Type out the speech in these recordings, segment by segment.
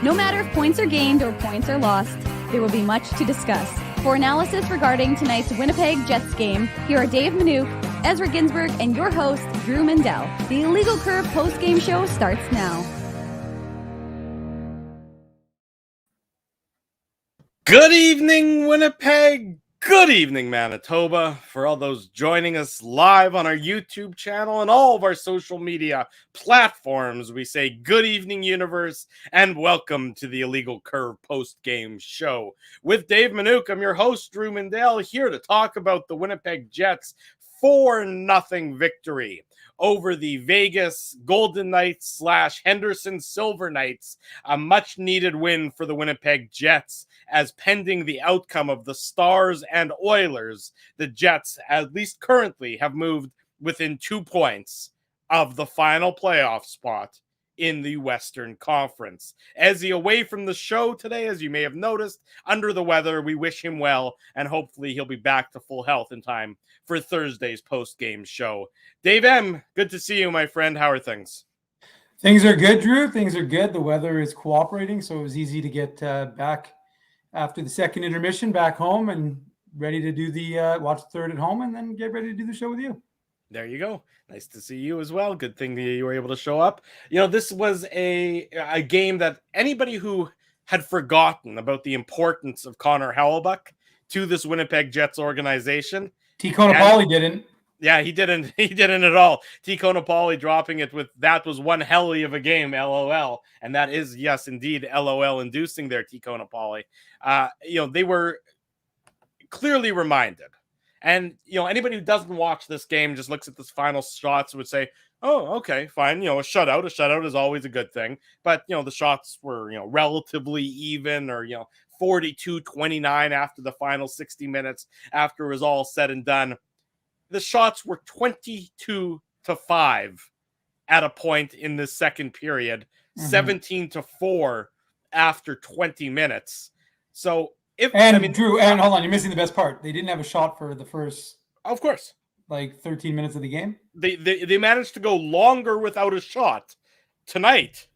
No matter if points are gained or points are lost, there will be much to discuss. For analysis regarding tonight's Winnipeg Jets game, here are Dave Manouk, Ezra Ginsburg, and your host, Drew Mandel. The Illegal Curve post-game show starts now. Good evening, Winnipeg. Good evening, Manitoba. For all those joining us live on our YouTube channel and all of our social media platforms, we say good evening, universe, and welcome to the Illegal Curve post-game show. With Dave Manouk, I'm your host, Drew Mandel, here to talk about the Winnipeg Jets' 4-0 victory over the Vegas Golden Knights / Henderson Silver Knights. A much-needed win for the Winnipeg Jets, as pending the outcome of the Stars and Oilers, the Jets, at least currently, have moved within 2 points of the final playoff spot in the Western Conference. Ezzy away from the show today, as you may have noticed, under the weather. We wish him well, and hopefully he'll be back to full health in time for Thursday's post-game show. Dave M., good to see you, my friend. How are things? Things are good, Drew. Things are good. The weather is cooperating, so it was easy to get back after the second intermission, back home and ready to do the watch the third at home and then get ready to do the show with you. There you go. Nice to see you as well. Good thing that you were able to show up. You know, this was a game that anybody who had forgotten about the importance of Connor Hellebuyck to this Winnipeg Jets organization. T. Konopali didn't. Yeah, he didn't. He didn't at all. T. Konopali dropping it with "that was one helly of a game," LOL, and that is, yes, indeed, LOL inducing there, T. Konopali. They were clearly reminded. And, anybody who doesn't watch this game, just looks at this final shots, would say, oh, okay, fine. A shutout is always a good thing. But, the shots were, relatively even, or, 42-29 after the final 60 minutes, after it was all said and done. The shots were 22-5 at a point in the second period, 17-4 after 20 minutes. So, Drew, and hold on, you're missing the best part. They didn't have a shot for the first, of course, 13 minutes of the game. They managed to go longer without a shot tonight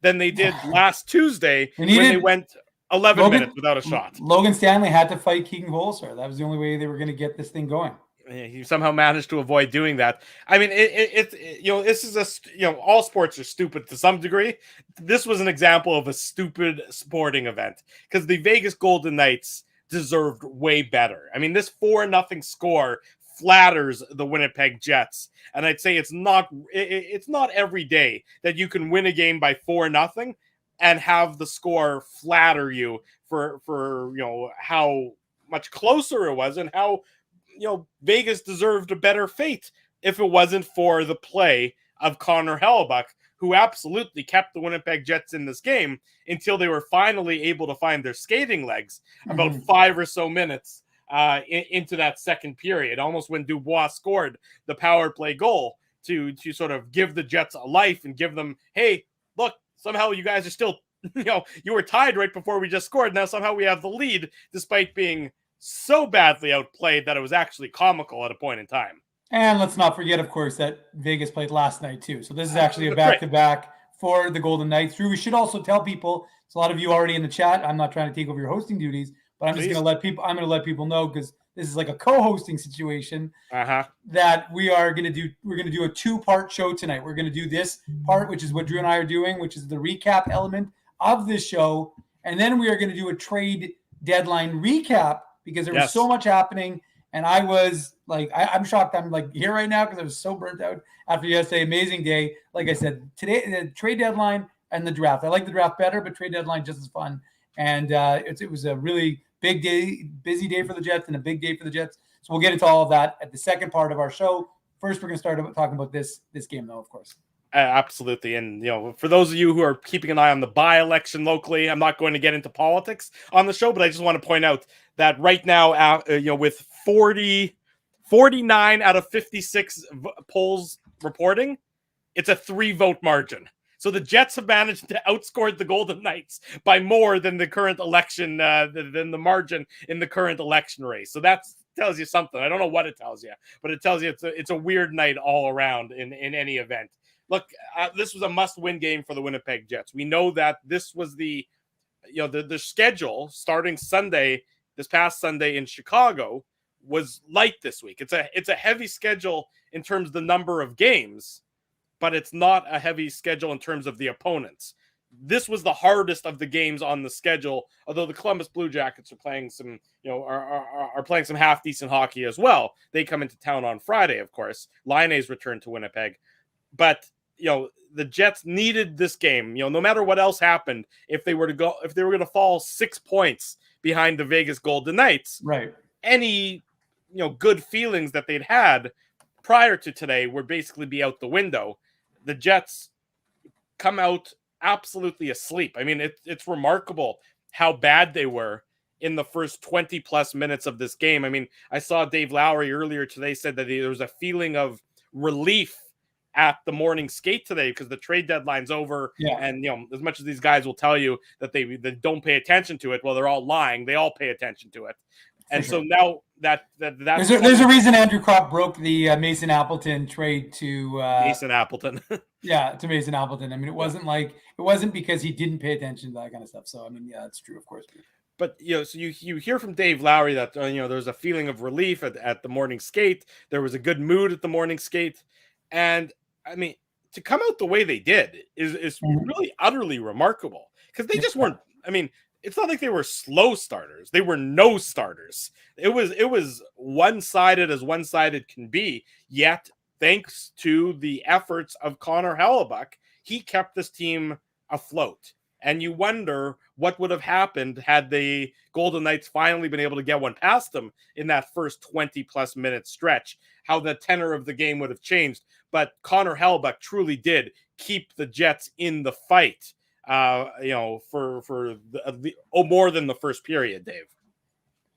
than they did last Tuesday when they went 11 minutes without a shot. Logan Stanley had to fight Keegan Holzer. That was the only way they were going to get this thing going. He somehow managed to avoid doing that. I mean, this is all sports are stupid to some degree. This was an example of a stupid sporting event because the Vegas Golden Knights deserved way better. I mean, this 4-0 score flatters the Winnipeg Jets, and I'd say it's not every day that you can win a game by 4-0 and have the score flatter you for how much closer it was and how Vegas deserved a better fate if it wasn't for the play of Connor Hellebuyck, who absolutely kept the Winnipeg Jets in this game until they were finally able to find their skating legs about 5 or so minutes into that second period, almost when Dubois scored the power play goal to sort of give the Jets a life and give them, hey, look, somehow you guys are still, you were tied right before we just scored. Now somehow we have the lead despite being so badly outplayed that it was actually comical at a point in time. And let's not forget, of course, that Vegas played last night too. So this is actually a back-to-back for the Golden Knights. Drew, we should also tell people, there's a lot of you already in the chat. I'm not trying to take over your hosting duties, but I'm just going to let people know, because this is like a co-hosting situation that we're going to do a 2-part show tonight. We're going to do this part, which is what Drew and I are doing, which is the recap element of this show. And then we are going to do a trade deadline recap, because there was so much happening. And I was like, I'm shocked I'm like here right now because I was so burnt out after yesterday. Amazing day. Like I said, today, the trade deadline and the draft. I like the draft better, but trade deadline just as fun. And it was a really big day, busy day for the Jets and a big day for the Jets. So we'll get into all of that at the second part of our show. First, we're going to start talking about this game, though, of course. Absolutely. And, for those of you who are keeping an eye on the by-election locally, I'm not going to get into politics on the show, but I just want to point out that right now, with 49 out of 56 polls reporting, it's a 3-vote margin. So the Jets have managed to outscore the Golden Knights by more than the current election, than the margin in the current election race. So that tells you something. I don't know what it tells you, but it tells you it's a weird night all around in any event. look, this was a must-win game for the Winnipeg Jets. We know that this was the schedule starting this past Sunday in Chicago was light this week. It's a heavy schedule in terms of the number of games, but it's not a heavy schedule in terms of the opponents. This was the hardest of the games on the schedule, although the Columbus Blue Jackets are playing some, are playing some half decent hockey as well. They come into town on Friday, of course. Lione's return to Winnipeg, but the Jets needed this game. No matter what else happened, if they were going to fall 6 points behind the Vegas Golden Knights, right? Any good feelings that they'd had prior to today would basically be out the window. The Jets come out absolutely asleep. I mean, it's remarkable how bad they were in the first 20 plus minutes of this game. I mean, I saw Dave Lowry earlier today said that there was a feeling of relief at the morning skate today because the trade deadline's over. Yeah. And, as much as these guys will tell you that they don't pay attention to it, well, they're all lying. They all pay attention to it. And so now that's there's a reason Andrew Kropp broke the Mason Appleton trade to Mason Appleton. to Mason Appleton. I mean, it wasn't because he didn't pay attention to that kind of stuff. So I mean, yeah, it's true, of course. But so you hear from Dave Lowry that there's a feeling of relief at the morning skate. There was a good mood at the morning skate, and I mean, to come out the way they did is really utterly remarkable because they just weren't. I mean, it's not like they were slow starters. They were no starters. It was one-sided as one-sided can be. Yet, thanks to the efforts of Connor Hellebuyck, he kept this team afloat. And you wonder what would have happened had the Golden Knights finally been able to get one past them in that first 20-plus minute stretch, how the tenor of the game would have changed. But Connor Hellebuyck truly did keep the Jets in the fight. For more than the first period, Dave.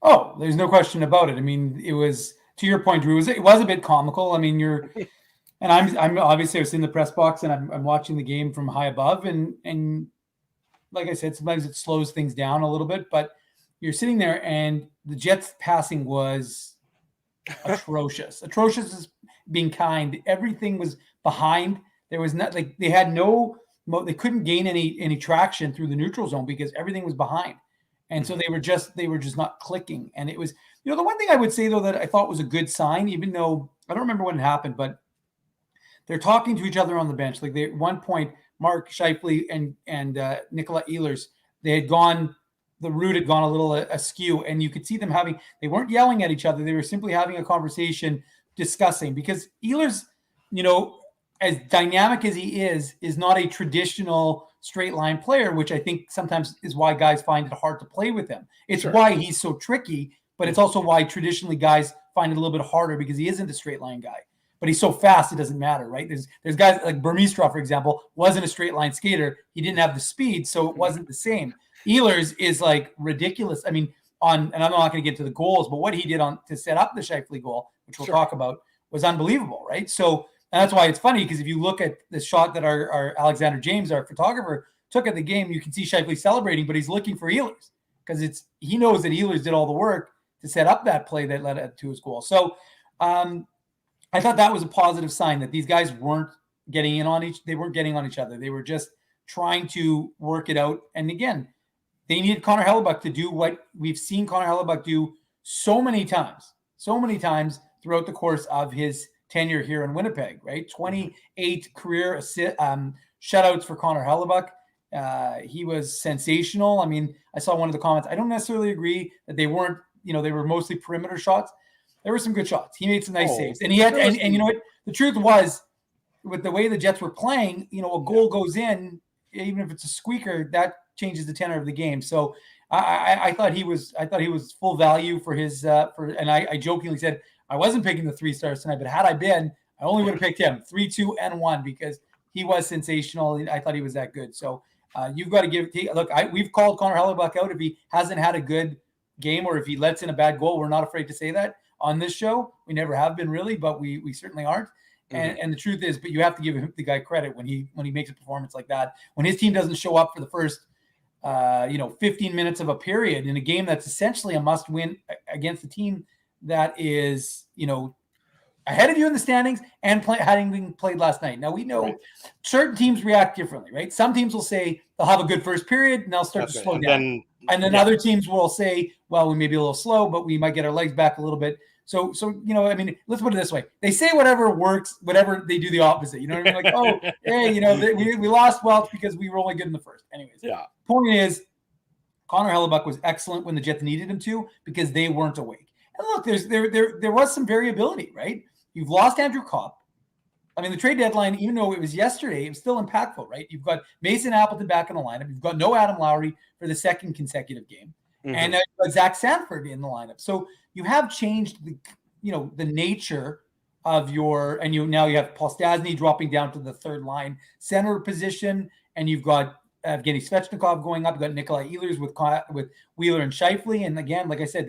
Oh, there's no question about it. I mean, it was, to your point, Drew, it was a bit comical. I mean, and I'm obviously I was in the press box and I'm watching the game from high above, and like I said, sometimes it slows things down a little bit, but you're sitting there and the Jets passing was atrocious. Atrocious is being kind. Everything was behind. There was not like they couldn't gain any traction through the neutral zone because everything was behind. And so they were just not clicking. And it was, the one thing I would say though, that I thought was a good sign, even though I don't remember when it happened, but they're talking to each other on the bench. Like at one point, Mark Scheifele and Nicola Ehlers, the route had gone a little askew, and you could see them they weren't yelling at each other. They were simply having a conversation discussing, because Ehlers, as dynamic as he is not a traditional straight line player, which I think sometimes is why guys find it hard to play with him. It's why he's so tricky, but it's also why traditionally guys find it a little bit harder because he isn't a straight line guy. But he's so fast, it doesn't matter, right? There's guys like Burmeister, for example, wasn't a straight line skater. He didn't have the speed, so it wasn't the same. Ehlers is like ridiculous. I mean, and I'm not going to get to the goals, but what he did to set up the Scheifele goal, which we'll talk about, was unbelievable, right? So, and that's why it's funny, because if you look at the shot that our Alexander James, our photographer, took at the game, you can see Scheifele celebrating, but he's looking for Ehlers because he knows that Ehlers did all the work to set up that play that led to his goal. So I thought that was a positive sign that these guys weren't getting on each other. They were just trying to work it out. And again, they needed Connor Hellebuyck to do what we've seen Connor Hellebuyck do so many times throughout the course of his tenure here in Winnipeg, right? 28 career shutouts for Connor Hellebuyck. He was sensational. I mean, I saw one of the comments. I don't necessarily agree that they weren't, they were mostly perimeter shots. There were some good shots. He made some nice saves. And he had, and you know what? The truth was, with the way the Jets were playing, a goal goes in, even if it's a squeaker, that changes the tenor of the game. So I thought he was full value for his and I jokingly said I wasn't picking the 3 stars tonight, but had I been, I only would have picked him 3, 2, and 1 because he was sensational. I thought he was that good. So you've got to look. We've called Connor Hellebuyck out if he hasn't had a good game or if he lets in a bad goal. We're not afraid to say that on this show. We never have been really, but we certainly aren't. And the truth is, but you have to give the guy credit when he makes a performance like that. When his team doesn't show up for the first 15 minutes of a period in a game that's essentially a must-win against a team that is ahead of you in the standings and having been played last night. Now, we know certain teams react differently, right? Some teams will say they'll have a good first period and they'll start to slow down. And then other teams will say, well, we may be a little slow, but we might get our legs back a little bit. So I mean, let's put it this way. They say whatever works, whatever they do the opposite. You know what I mean? Like, oh, hey, we lost Welch because we were only good in the first. Anyways, point is, Connor Hellebuyck was excellent when the Jets needed him to because they weren't awake. And look, there was some variability, right? You've lost Andrew Kopp. I mean, the trade deadline, even though it was yesterday, it was still impactful, right? You've got Mason Appleton back in the lineup. You've got no Adam Lowry for the second consecutive game. And you've got Zach Sanford in the lineup. So you have changed the nature of your, and now you have Paul Stastny dropping down to the third line center position, and you've got Evgeny Svechnikov going up. You've got Nikolai Ehlers with Wheeler and Scheifele. And again, like I said,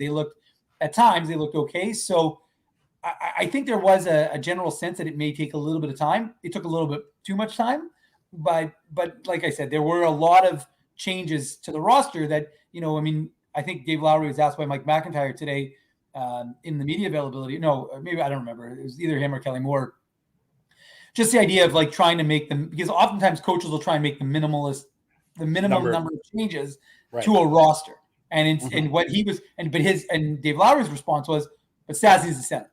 at times they looked okay. So I think there was a general sense that it may take a little bit of time. It took a little bit too much time, but like I said, there were a lot of changes to the roster that, I mean, I think Dave Lowry was asked by Mike McIntyre today in the media availability. No, maybe I don't remember. It was either him or Kelly Moore. Just the idea of like trying to make them, because oftentimes coaches will try and make the minimum number of changes to a roster. And what he was, and Dave Lowry's response was, but Stastny's the center.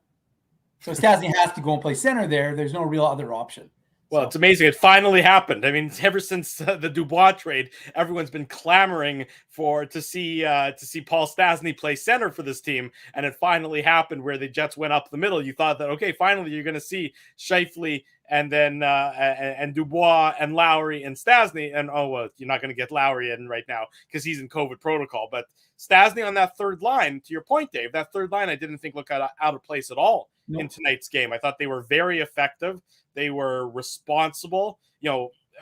So Stastny has to go and play center there. There's no real other option. Well, it's amazing. It finally happened. I mean, ever since the Dubois trade, everyone's been clamoring to see Paul Stastny play center for this team, and it finally happened where the Jets went up the middle. You thought that, okay, finally you're going to see Scheifele and then and Dubois and Lowry and Stastny, and you're not going to get Lowry in right now because he's in COVID protocol. But Stastny on that third line, to your point, Dave, that third line I didn't think looked out of place at all in tonight's game. I thought they were very effective. They were responsible.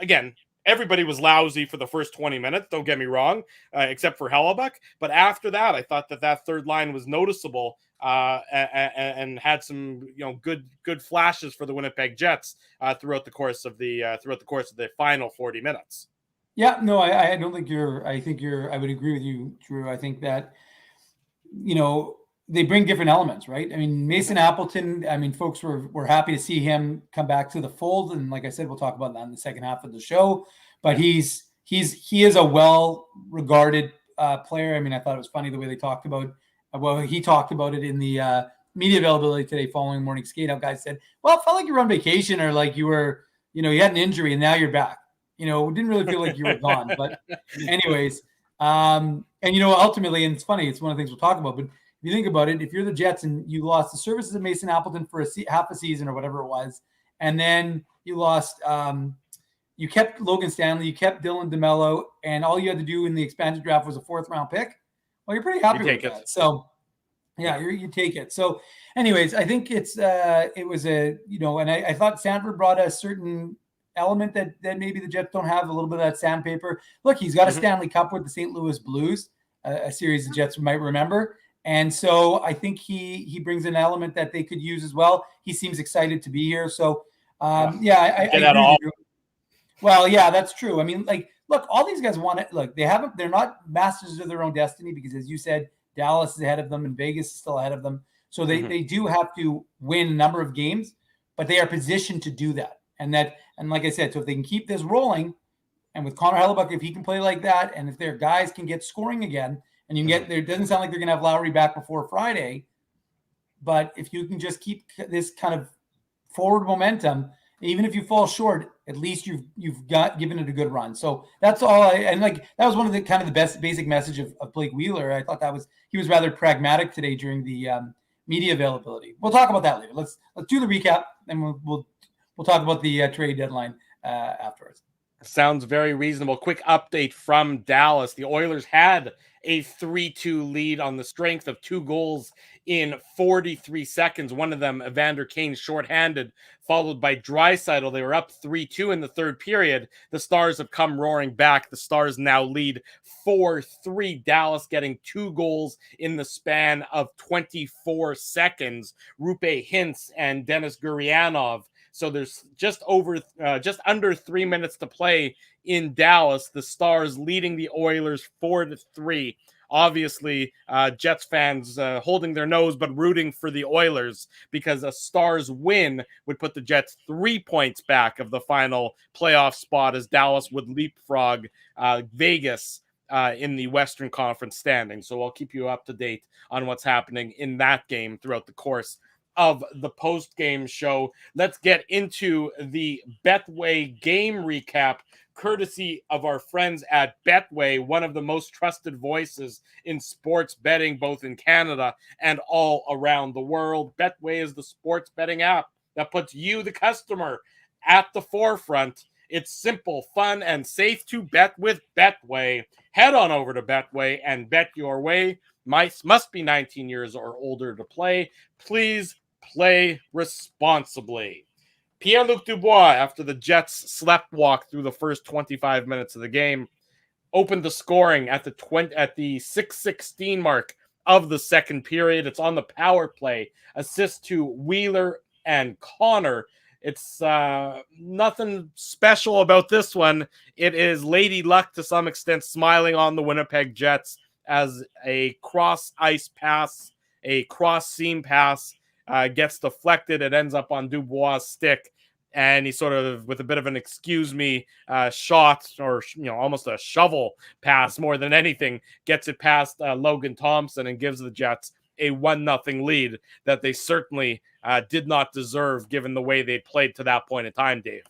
Again, everybody was lousy for the first 20 minutes. Don't get me wrong, except for Hellebuyck. But after that, I thought that third line was noticeable and had some good flashes for the Winnipeg Jets throughout the course of the final 40 minutes. Yeah, no, I don't think I would agree with you, Drew. I think that they bring different elements, right? I mean, Mason Appleton, I mean, folks were happy to see him come back to the fold. And like I said, we'll talk about that in the second half of the show. But he is a well-regarded player. I mean, I thought it was funny the way they talked about, he talked about it in the media availability today following morning skate. How guys said, well, it felt like you were on vacation or like you were, you had an injury and now you're back. It didn't really feel like you were gone. But anyways, and ultimately, and it's funny, it's one of the things we'll talk about, but if you think about it, if you're the Jets and you lost the services of Mason Appleton for half a season or whatever it was, and then you lost, you kept Logan Stanley, you kept Dylan DeMello, and all you had to do in the expansion draft was a 4th round pick. Well, you're pretty happy with that. So, yeah, you take it. So, anyways, I think it was and I thought Sanford brought a certain element that maybe the Jets don't have, a little bit of that sandpaper. Look, he's got a Stanley Cup with the St. Louis Blues, a series the Jets might remember. And so I think he brings an element that they could use as well. He seems excited to be here. So, I agree with you. Well, yeah, that's true. I mean, like, look, all these guys want it. Look, they're not masters of their own destiny because, as you said, Dallas is ahead of them and Vegas is still ahead of them. So they do have to win a number of games, but they are positioned to do that. And like I said, so if they can keep this rolling, and with Connor Hellebuyck, if he can play like that, and if their guys can get scoring again, and you can get there, it doesn't sound like they're going to have Lowry back before Friday, but if you can just keep this kind of forward momentum, even if you fall short, at least you've got given it a good run. So that's all. That was one of the kind of the best basic message of Blake Wheeler. I thought he was rather pragmatic today during the media availability. We'll talk about that later. Let's do the recap, and we'll talk about the trade deadline afterwards. Sounds very reasonable. Quick update from Dallas. The Oilers had a 3-2 lead on the strength of 2 goals in 43 seconds. One of them, Evander Kane, shorthanded, followed by Draisaitl. They were up 3-2 in the third period. The Stars have come roaring back. The Stars now lead 4-3. Dallas getting 2 goals in the span of 24 seconds. Rupe Hintz and Denis Gurianov. So there's just under 3 minutes to play in Dallas. The Stars leading the Oilers 4-3 obviously Jets fans holding their nose but rooting for the Oilers because a Stars win would put the Jets 3 points back of the final playoff spot as Dallas would leapfrog Vegas in the Western Conference standing. So I'll keep you up to date on what's happening in that game throughout the course of the post-game show. Let's get into the Betway game recap, courtesy of our friends at Betway, one of the most trusted voices in sports betting, both in Canada and all around the world. Betway is the sports betting app that puts you, the customer, at the forefront. It's simple, fun, and safe to bet with Betway. Head on over to Betway and bet your way. Must be 19 years or older to play. Please play responsibly. Pierre-Luc Dubois, after the Jets slept walk through the first 25 minutes of the game, opened the scoring at the 6:16 mark of the second period. It's on the power play. Assist to Wheeler and Connor. It's nothing special about this one. It is Lady Luck to some extent smiling on the Winnipeg Jets as a cross-ice pass, a cross-seam pass gets deflected. It ends up on Dubois' stick, and he sort of, with a bit of an excuse me shot, or almost a shovel pass more than anything, gets it past Logan Thompson and gives the Jets a 1-0 lead that they certainly did not deserve given the way they played to that point in time, Dave.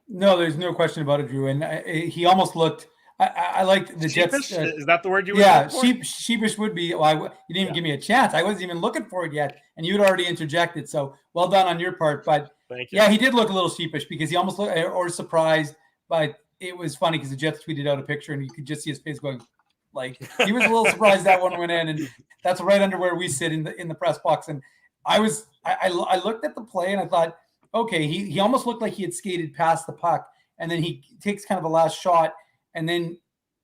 No, there's no question about it, Drew. And he almost looked. I liked the sheepish? Jets. Is that the word you? Yeah, sheepish would be. Well, you didn't even give me a chance. I wasn't even looking for it yet, and you'd already interjected. So well done on your part. But thank you. Yeah, he did look a little sheepish because he almost looked or surprised. But it was funny because the Jets tweeted out a picture, and you could just see his face going. Like he was a little surprised that one went in, and that's right under where we sit in the press box. And I looked at the play and I thought, okay, he almost looked like he had skated past the puck, and then he takes kind of a last shot, and then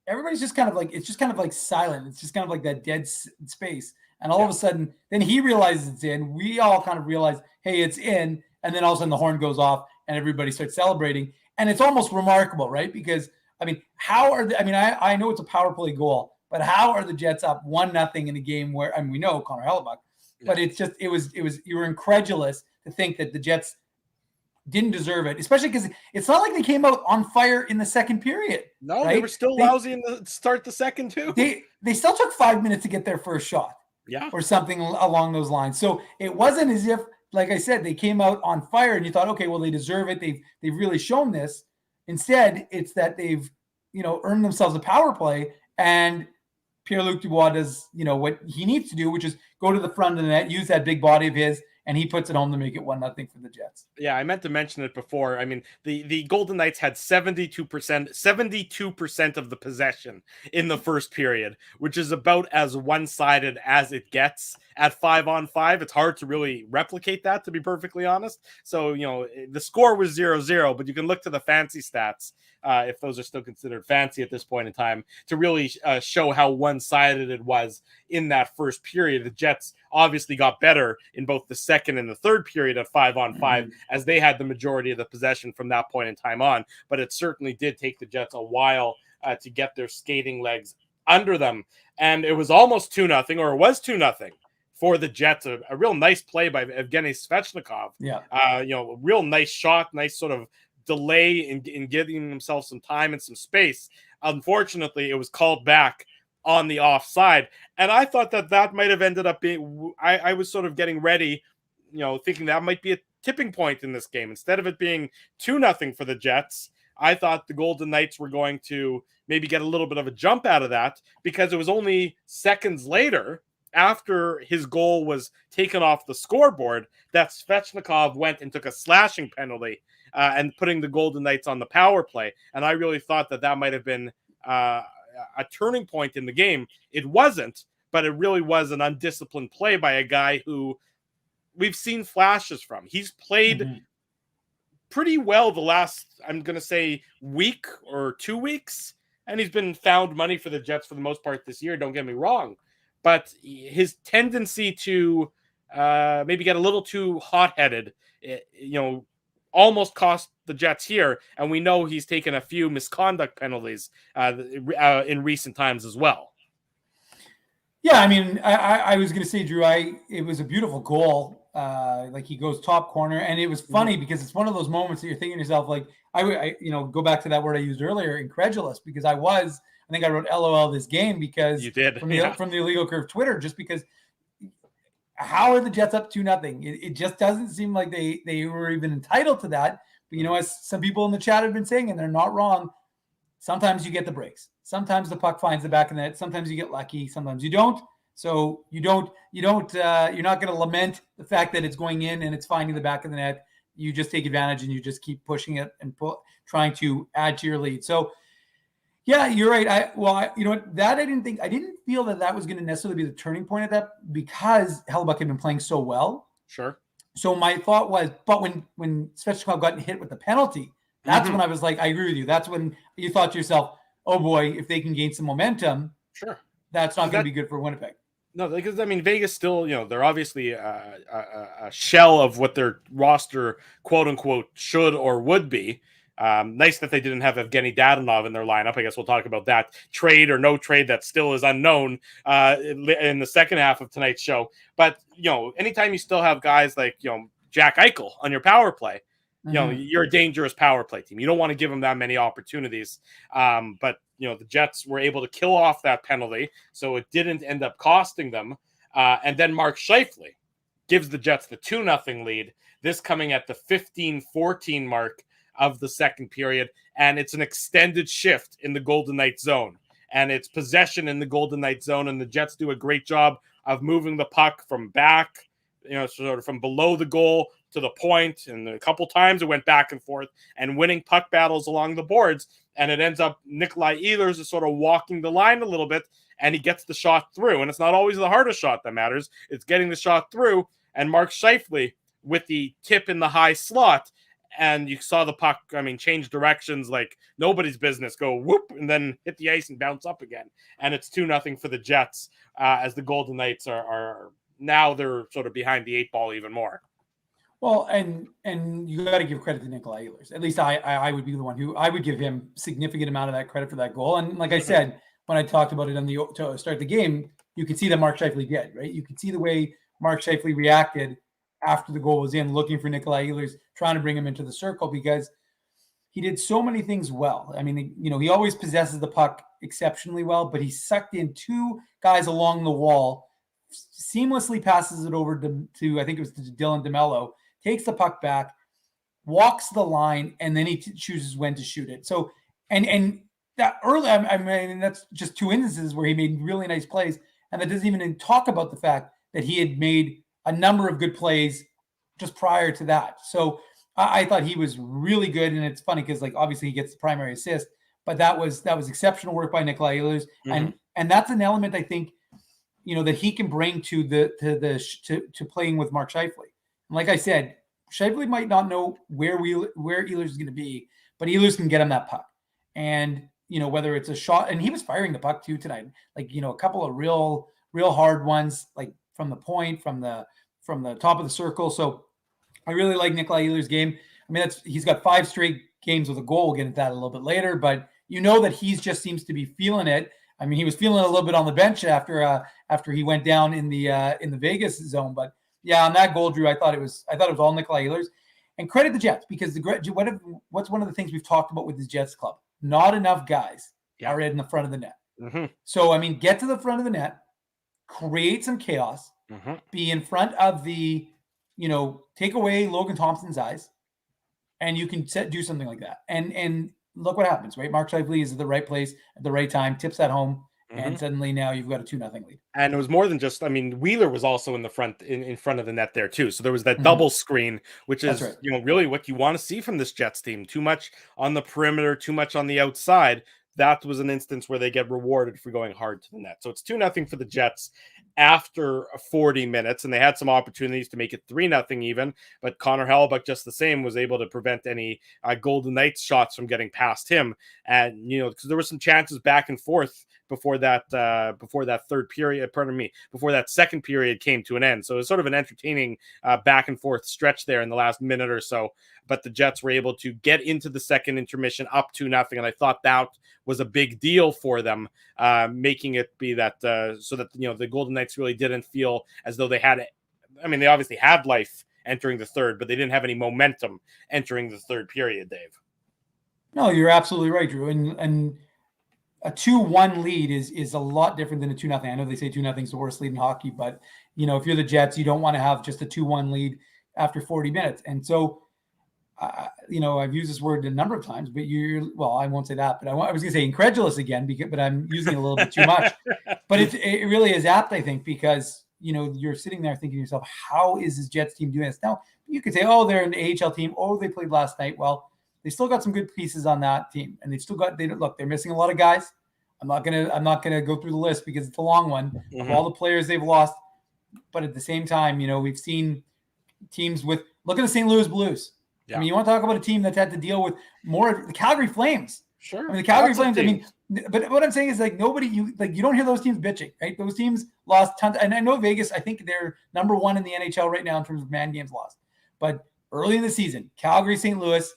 everybody's just kind of like, it's just kind of like silent. It's just kind of like that dead space, and all of a sudden, then he realizes it's in. We all kind of realize, hey, it's in, and then all of a sudden the horn goes off and everybody starts celebrating, and it's almost remarkable, right? Because I mean, I know it's a power play goal, but how are the Jets up 1-0 in a game where, I mean, we know Connor Hellebuyck, but it was, you were incredulous to think that the Jets didn't deserve it, especially because it's not like they came out on fire in the second period. No, right? They were still lousy in the start the second too. They still took 5 minutes to get their first shot. Yeah. Or something along those lines. So it wasn't as if, like I said, they came out on fire and you thought, okay, well, they deserve it. They've really shown this. Instead, it's that they've, earned themselves a power play, and Pierre-Luc Dubois does, what he needs to do, which is go to the front of the net, use that big body of his, and he puts it home to make it 1-0 for the Jets. Yeah, I meant to mention it before. I mean, the Golden Knights had 72% of the possession in the first period, which is about as one-sided as it gets at 5-on-5. It's hard to really replicate that, to be perfectly honest. So, the score was 0-0, but you can look to the fancy stats, if those are still considered fancy at this point in time, to really show how one-sided it was in that first period. The Jets obviously got better in both the second and the third period at 5-on-5, as they had the majority of the possession from that point in time on. But it certainly did take the Jets a while to get their skating legs under them. And it was almost 2-0, or it was 2-0 for the Jets. A real nice play by Evgeny Svechnikov. Yeah. Real nice shot, nice sort of delay in giving themselves some time and some space. Unfortunately, it was called back on the offside, and I thought that might have ended up being, I was sort of getting ready, thinking that might be a tipping point in this game. Instead of it being 2-0 for the Jets, I thought the Golden Knights were going to maybe get a little bit of a jump out of that, because it was only seconds later, after his goal was taken off the scoreboard, that Svechnikov went and took a slashing penalty and putting the Golden Knights on the power play. And I really thought that might have been a turning point in the game. It wasn't, but it really was an undisciplined play by a guy who we've seen flashes from. He's played pretty well the last, I'm going to say, week or 2 weeks, and he's been found money for the Jets for the most part this year, don't get me wrong. But his tendency to maybe get a little too hot-headed, almost cost the Jets here, and we know he's taken a few misconduct penalties in recent times as well. Yeah, I mean, I was going to say, Drew, it was a beautiful goal. Like he goes top corner, and it was funny because it's one of those moments that you're thinking to yourself, like, go back to that word I used earlier, incredulous, because I think I wrote LOL this game because You did. from the Illegal Curve Twitter, just because how are the Jets up 2-0? It just doesn't seem like they were even entitled to that. But as some people in the chat have been saying, and they're not wrong, sometimes you get the breaks. Sometimes the puck finds the back of the net. Sometimes you get lucky. Sometimes you don't. So you're not going to lament the fact that it's going in and it's finding the back of the net. You just take advantage and you just keep pushing it and trying to add to your lead. So yeah, you're right. I didn't feel that was going to necessarily be the turning point of that because Hellebuyck had been playing so well. Sure. So my thought was, but when Svechnikov got hit with the penalty, that's when I was like, I agree with you. That's when you thought to yourself, oh boy, if they can gain some momentum, sure, that's not going to be good for Winnipeg. No, because I mean, Vegas still, they're obviously a shell of what their roster, quote unquote, should or would be. Nice that they didn't have Evgeny Dadonov in their lineup. I guess we'll talk about that trade or no trade that still is unknown in the second half of tonight's show. But anytime you still have guys like Jack Eichel on your power play, you're a dangerous power play team. You don't want to give them that many opportunities. But the Jets were able to kill off that penalty, so it didn't end up costing them. And then Mark Scheifele gives the Jets the 2-0 lead. This coming at the 15-14 mark of the second period, and it's an extended shift in the Golden Knights zone, and it's possession in the Golden Knights zone, and the Jets do a great job of moving the puck from back, sort of from below the goal to the point, and a couple times it went back and forth and winning puck battles along the boards, and it ends up Nikolai Ehlers is sort of walking the line a little bit, and he gets the shot through, and it's not always the hardest shot that matters, it's getting the shot through, and Mark Scheifele with the tip in the high slot. And you saw the puck, change directions like nobody's business, go whoop, and then hit the ice and bounce up again. And it's 2-0 for the Jets as the Golden Knights are now they're sort of behind the 8 ball even more. Well, and you got to give credit to Nikolai Ehlers. At least I would be the one who I would give him significant amount of that credit for that goal. And like I said, when I talked about it to start the game, you could see that Mark Scheifele did, right? You could see the way Mark Scheifele reacted after the goal was in, looking for Nikolai Ehlers, trying to bring him into the circle because he did so many things well. I mean, he always possesses the puck exceptionally well, but he sucked in 2 guys along the wall, seamlessly passes it over to I think it was to Dylan DeMello, takes the puck back, walks the line, and then he chooses when to shoot it. So, and that early, that's just 2 instances where he made really nice plays, and that doesn't even talk about the fact that he had made a number of good plays just prior to that. So I thought he was really good. And it's funny because obviously he gets the primary assist, but that was exceptional work by Nikolai Ehlers. And that's an element I think, that he can bring to playing with Mark Scheifele. And like I said, Scheifele might not know where Ehlers is going to be, but Ehlers can get him that puck. And, whether it's a shot, and he was firing the puck too tonight, a couple of real hard ones, like from the point, from the top of the circle. So I really like Nikolai Ehlers' game. He's got 5 straight games with a goal. We'll get into that a little bit later, but that he just seems to be feeling it. He was feeling it a little bit on the bench after he went down in the Vegas zone. But yeah, on that goal, Drew, I thought it was all Nikolai Ehlers. And credit the Jets because what's one of the things we've talked about with this Jets club? Not enough guys are in the front of the net. So get to the front of the net, create some chaos, be in front of the, take away Logan Thompson's eyes, and you can do something like that. And look what happens, right? Mark Scheifele is at the right place at the right time, tips that home, and suddenly now you've got a 2-0 lead. And it was more than just, Wheeler was also in the front, in front of the net there too. So there was that double screen, which is, really what you want to see from this Jets team. Too much on the perimeter, too much on the outside. That was an instance where they get rewarded for going hard to the net. So it's 2-0 for the Jets after 40 minutes, and they had some opportunities to make it 3-0 even, but Connor Hellebuyck, just the same, was able to prevent any Golden Knights shots from getting past him. And, because there were some chances back and forth before that third period. Pardon me, before that second period came to an end. So it was sort of an entertaining back and forth stretch there in the last minute or so. But the Jets were able to get into the second intermission up 2-0, and I thought that was a big deal for them, making it be that so that the Golden Knights really didn't feel as though they had it. I mean, they obviously had life entering the third, but they didn't have any momentum entering the third period, Dave. No, you're absolutely right, Drew. And a 2-1 lead is a lot different than a 2-0. I know they say 2-0 is the worst lead in hockey, but if you're the Jets, you don't want to have just a 2-1 lead after 40 minutes. And so, I've used this word a number of times, but I won't say that, but I was going to say incredulous again, but I'm using it a little bit too much. But it really is apt, I think, because you're sitting there thinking to yourself, how is this Jets team doing this? Now, you could say, oh, they're an AHL team. Oh, they played last night. Well, they still got some good pieces on that team, and they're missing a lot of guys. I'm not gonna go through the list because it's a long one of all the players they've lost. But at the same time, we've seen teams look at the St. Louis Blues. Yeah. I mean, you want to talk about a team that's had to deal with more the Calgary Flames. Sure. I mean, the Calgary Flames. I mean, but what I'm saying is you don't hear those teams bitching, right? Those teams lost tons. And I know Vegas, I think they're number one in the NHL right now in terms of man games lost. But early in the season, Calgary, St. Louis,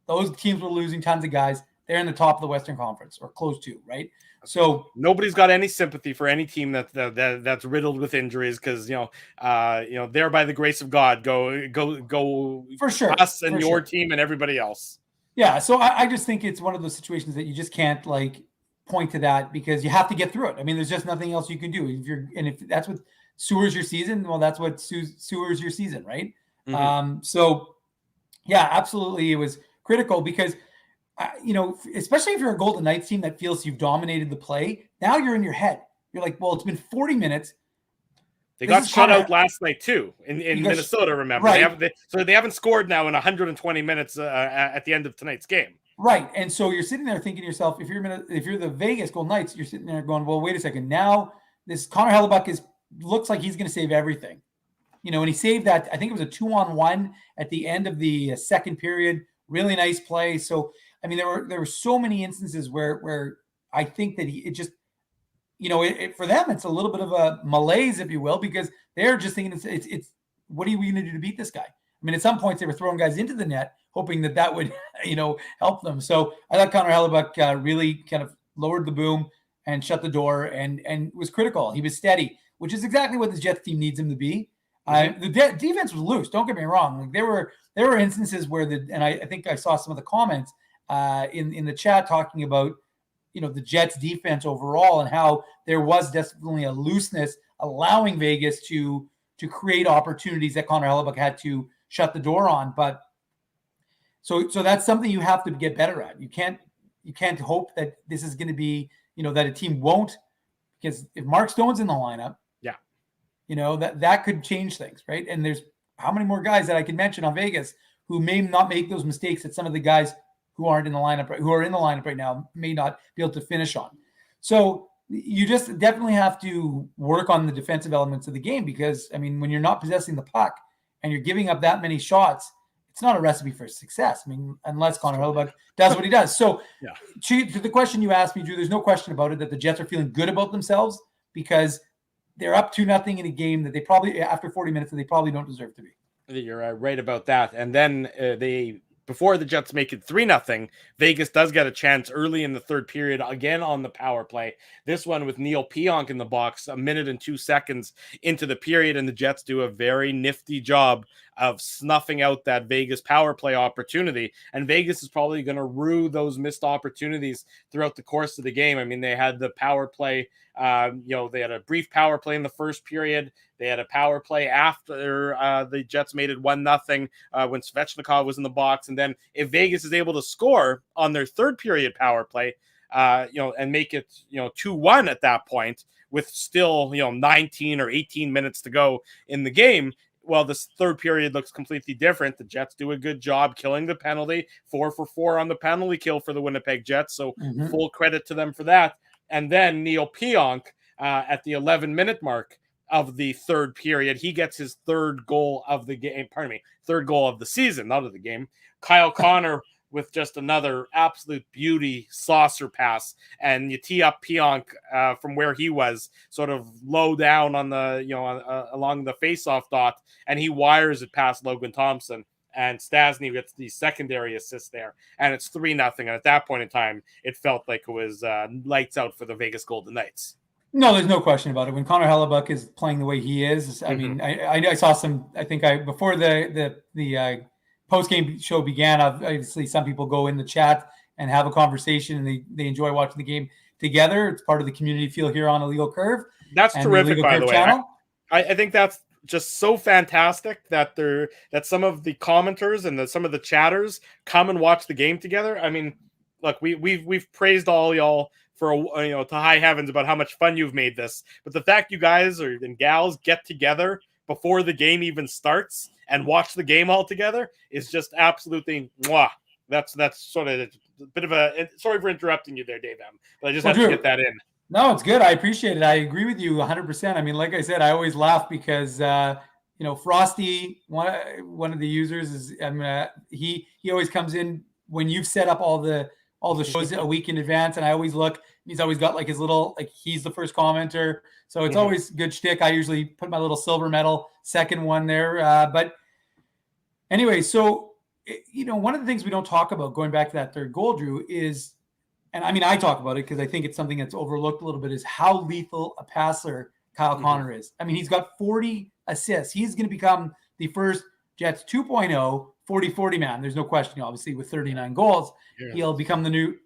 those teams were losing tons of guys. They're in the top of the Western Conference or close to, right? So nobody's got any sympathy for any team that's riddled with injuries because they're by the grace of God go for sure us and your team and everybody else. Yeah, so I just think it's one of those situations that you just can't point to that because you have to get through it. I mean, there's just nothing else you can do. If that's what sewers your season, well, that's what sewers your season, right? Mm-hmm. So yeah, absolutely, it was critical because. Especially if you're a Golden Knights team that feels you've dominated the play, now you're in your head. You're like, well, it's been 40 minutes. They got shut out last night too in Minnesota. Remember, right. They haven't scored now in 120 minutes at the end of tonight's game. Right, and so you're sitting there thinking to yourself, if you're the Vegas Golden Knights, you're sitting there going, well, wait a second. Now this Connor Hellebuyck looks like he's going to save everything. And he saved that. I think it was a 2-on-1 at the end of the second period. Really nice play. So. I mean, there were so many instances where I think that for them, it's a little bit of a malaise, if you will, because they're just thinking it's what are we going to do to beat this guy? I mean, at some points they were throwing guys into the net, hoping that would, help them. So I thought Connor Hellebuyck really kind of lowered the boom and shut the door and was critical. He was steady, which is exactly what the Jets team needs him to be. The defense was loose. Don't get me wrong. There were instances where I think I saw some of the comments in the chat talking about the Jets defense overall and how there was definitely a looseness allowing Vegas to create opportunities that Connor Hellebuyck had to shut the door on. But so that's something you have to get better at. You can't hope that this is going to be that a team won't, because if Mark Stone's in the lineup, that could change things, right? And there's how many more guys that I could mention on Vegas who may not make those mistakes that some of the guys who are in the lineup right now may not be able to finish on. So you just definitely have to work on the defensive elements of the game because, I mean, when you're not possessing the puck and you're giving up that many shots, it's not a recipe for success. I mean, unless Connor Hellebuyck does what he does. So to the question you asked me, Drew, there's no question about it that the Jets are feeling good about themselves because they're up 2-0 in a game that they probably, after 40 minutes, that they probably don't deserve to be. You're right about that. And then before the Jets make it 3-0, Vegas does get a chance early in the third period, again on the power play. This one with Neil Pionk in the box, 1 minute and 2 seconds into the period, and the Jets do a very nifty job of snuffing out that Vegas power play opportunity. And Vegas is probably going to rue those missed opportunities throughout the course of the game. I mean, they had the power play. They had a brief power play in the first period. They had a power play after the Jets made it 1-0 when Svechnikov was in the box. And then if Vegas is able to score on their third period power play, and make it, 2-1 at that point with still, 19 or 18 minutes to go in the game, well, this third period looks completely different. The Jets do a good job killing the penalty, 4 for 4 on the penalty kill for the Winnipeg Jets. So full credit to them for that. And then Neil Pionk at the 11-minute mark of the third period, he gets his third goal of the game. Third goal of the season, not of the game. Kyle Connor with just another absolute beauty saucer pass, and you tee up Pionk from where he was, sort of low down on the along the face-off dot, and he wires it past Logan Thompson, and Stastny gets the secondary assist there, and it's 3-0. And at that point in time, it felt like it was lights out for the Vegas Golden Knights. No, there's no question about it. When Connor Hellebuyck is playing the way he is, I mean, I saw some. I think before the post game show began, obviously some people go in the chat and have a conversation, and they enjoy watching the game together. It's part of the community feel here on Illegal Curve. That's terrific, by the way. I think that's just so fantastic that some of the commenters and some of the chatters come and watch the game together. I mean, look, we've praised all y'all for to high heavens about how much fun you've made this, but the fact you guys and gals get together before the game even starts and watch the game all together is just absolutely mwah. That's sort of a bit of a, sorry for interrupting you there, Dave M, but I just have to get that in. No, it's good. I appreciate it. I agree with you 100%. I mean, like I said, I always laugh because Frosty, one of the users, is he always comes in when you've set up all the shows a week in advance, and I always look. He's always got like his little, like, he's the first commenter, so it's always good shtick. I usually put my little silver medal second one there, but anyway, so one of the things we don't talk about, going back to that third goal, Drew, is, and I mean, I talk about it because I think it's something that's overlooked a little bit, is how lethal a passer Kyle Connor is. I mean, he's got 40 assists. He's going to become the first Jets 2.0 40-40 man. There's no question, obviously, with 39 goals. Yeah. He'll become the new,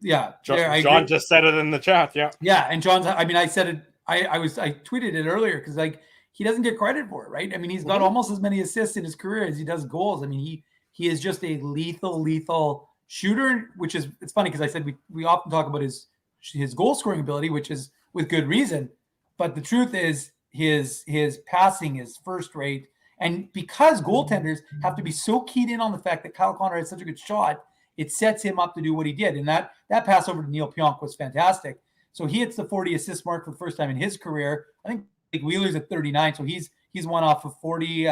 John just said it in the chat, Yeah, and John's, I mean, I said it, I tweeted it earlier because, like, he doesn't get credit for it, right? I mean, he's got almost as many assists in his career as he does goals. I mean, he is just a lethal shooter, which is, it's funny because I said we often talk about his goal scoring ability, which is with good reason, but the truth is his passing is first rate. And because goaltenders have to be so keyed in on the fact that Kyle Connor had such a good shot, it sets him up to do what he did. And that pass over to Neil Pionk was fantastic. So he hits the 40 assist mark for the first time in his career. I think Wheeler's at 39, so he's one off of 40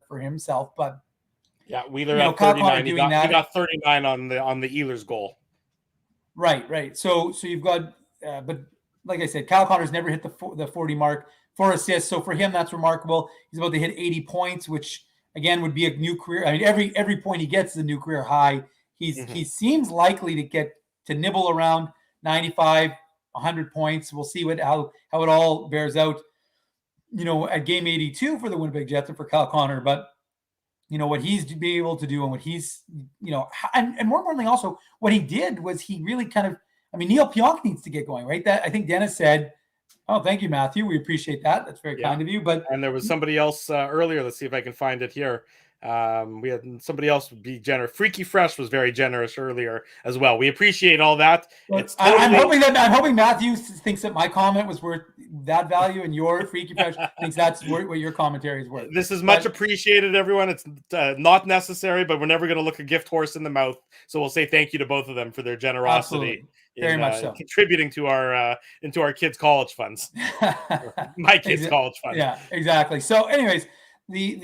for himself. But yeah, Wheeler at 39. He got 39 on the Ehlers goal. Right. So you've got, but like I said, Kyle Connor's never hit the 40 mark for assists. So for him, that's remarkable. He's about to hit 80 points, which again would be a new career. I mean, every point he gets is a new career high. He seems likely to get to nibble around 95, 100 points. We'll see how it all bears out, at game 82 for the Winnipeg Jets and for Kyle Connor. But what he's being able to do, and what he's, and more importantly, also what he did was he really kind of, I mean, Neil Pionk needs to get going, right? That, I think Dennis said, oh, thank you, Matthew. We appreciate that. That's very kind of you. And there was somebody else earlier. Let's see if I can find it here. We had somebody else be generous. Freaky Fresh was very generous earlier as well. We appreciate all that. Well, I'm hoping Matthew thinks that my comment was worth that value, and your Freaky Fresh thinks that's what your commentary is worth. This is much appreciated, everyone. It's not necessary, but we're never going to look a gift horse in the mouth. So we'll say thank you to both of them for their generosity. Very much so. Contributing to our into our kids' college funds. My kids' college funds. Yeah, exactly. So, anyways, the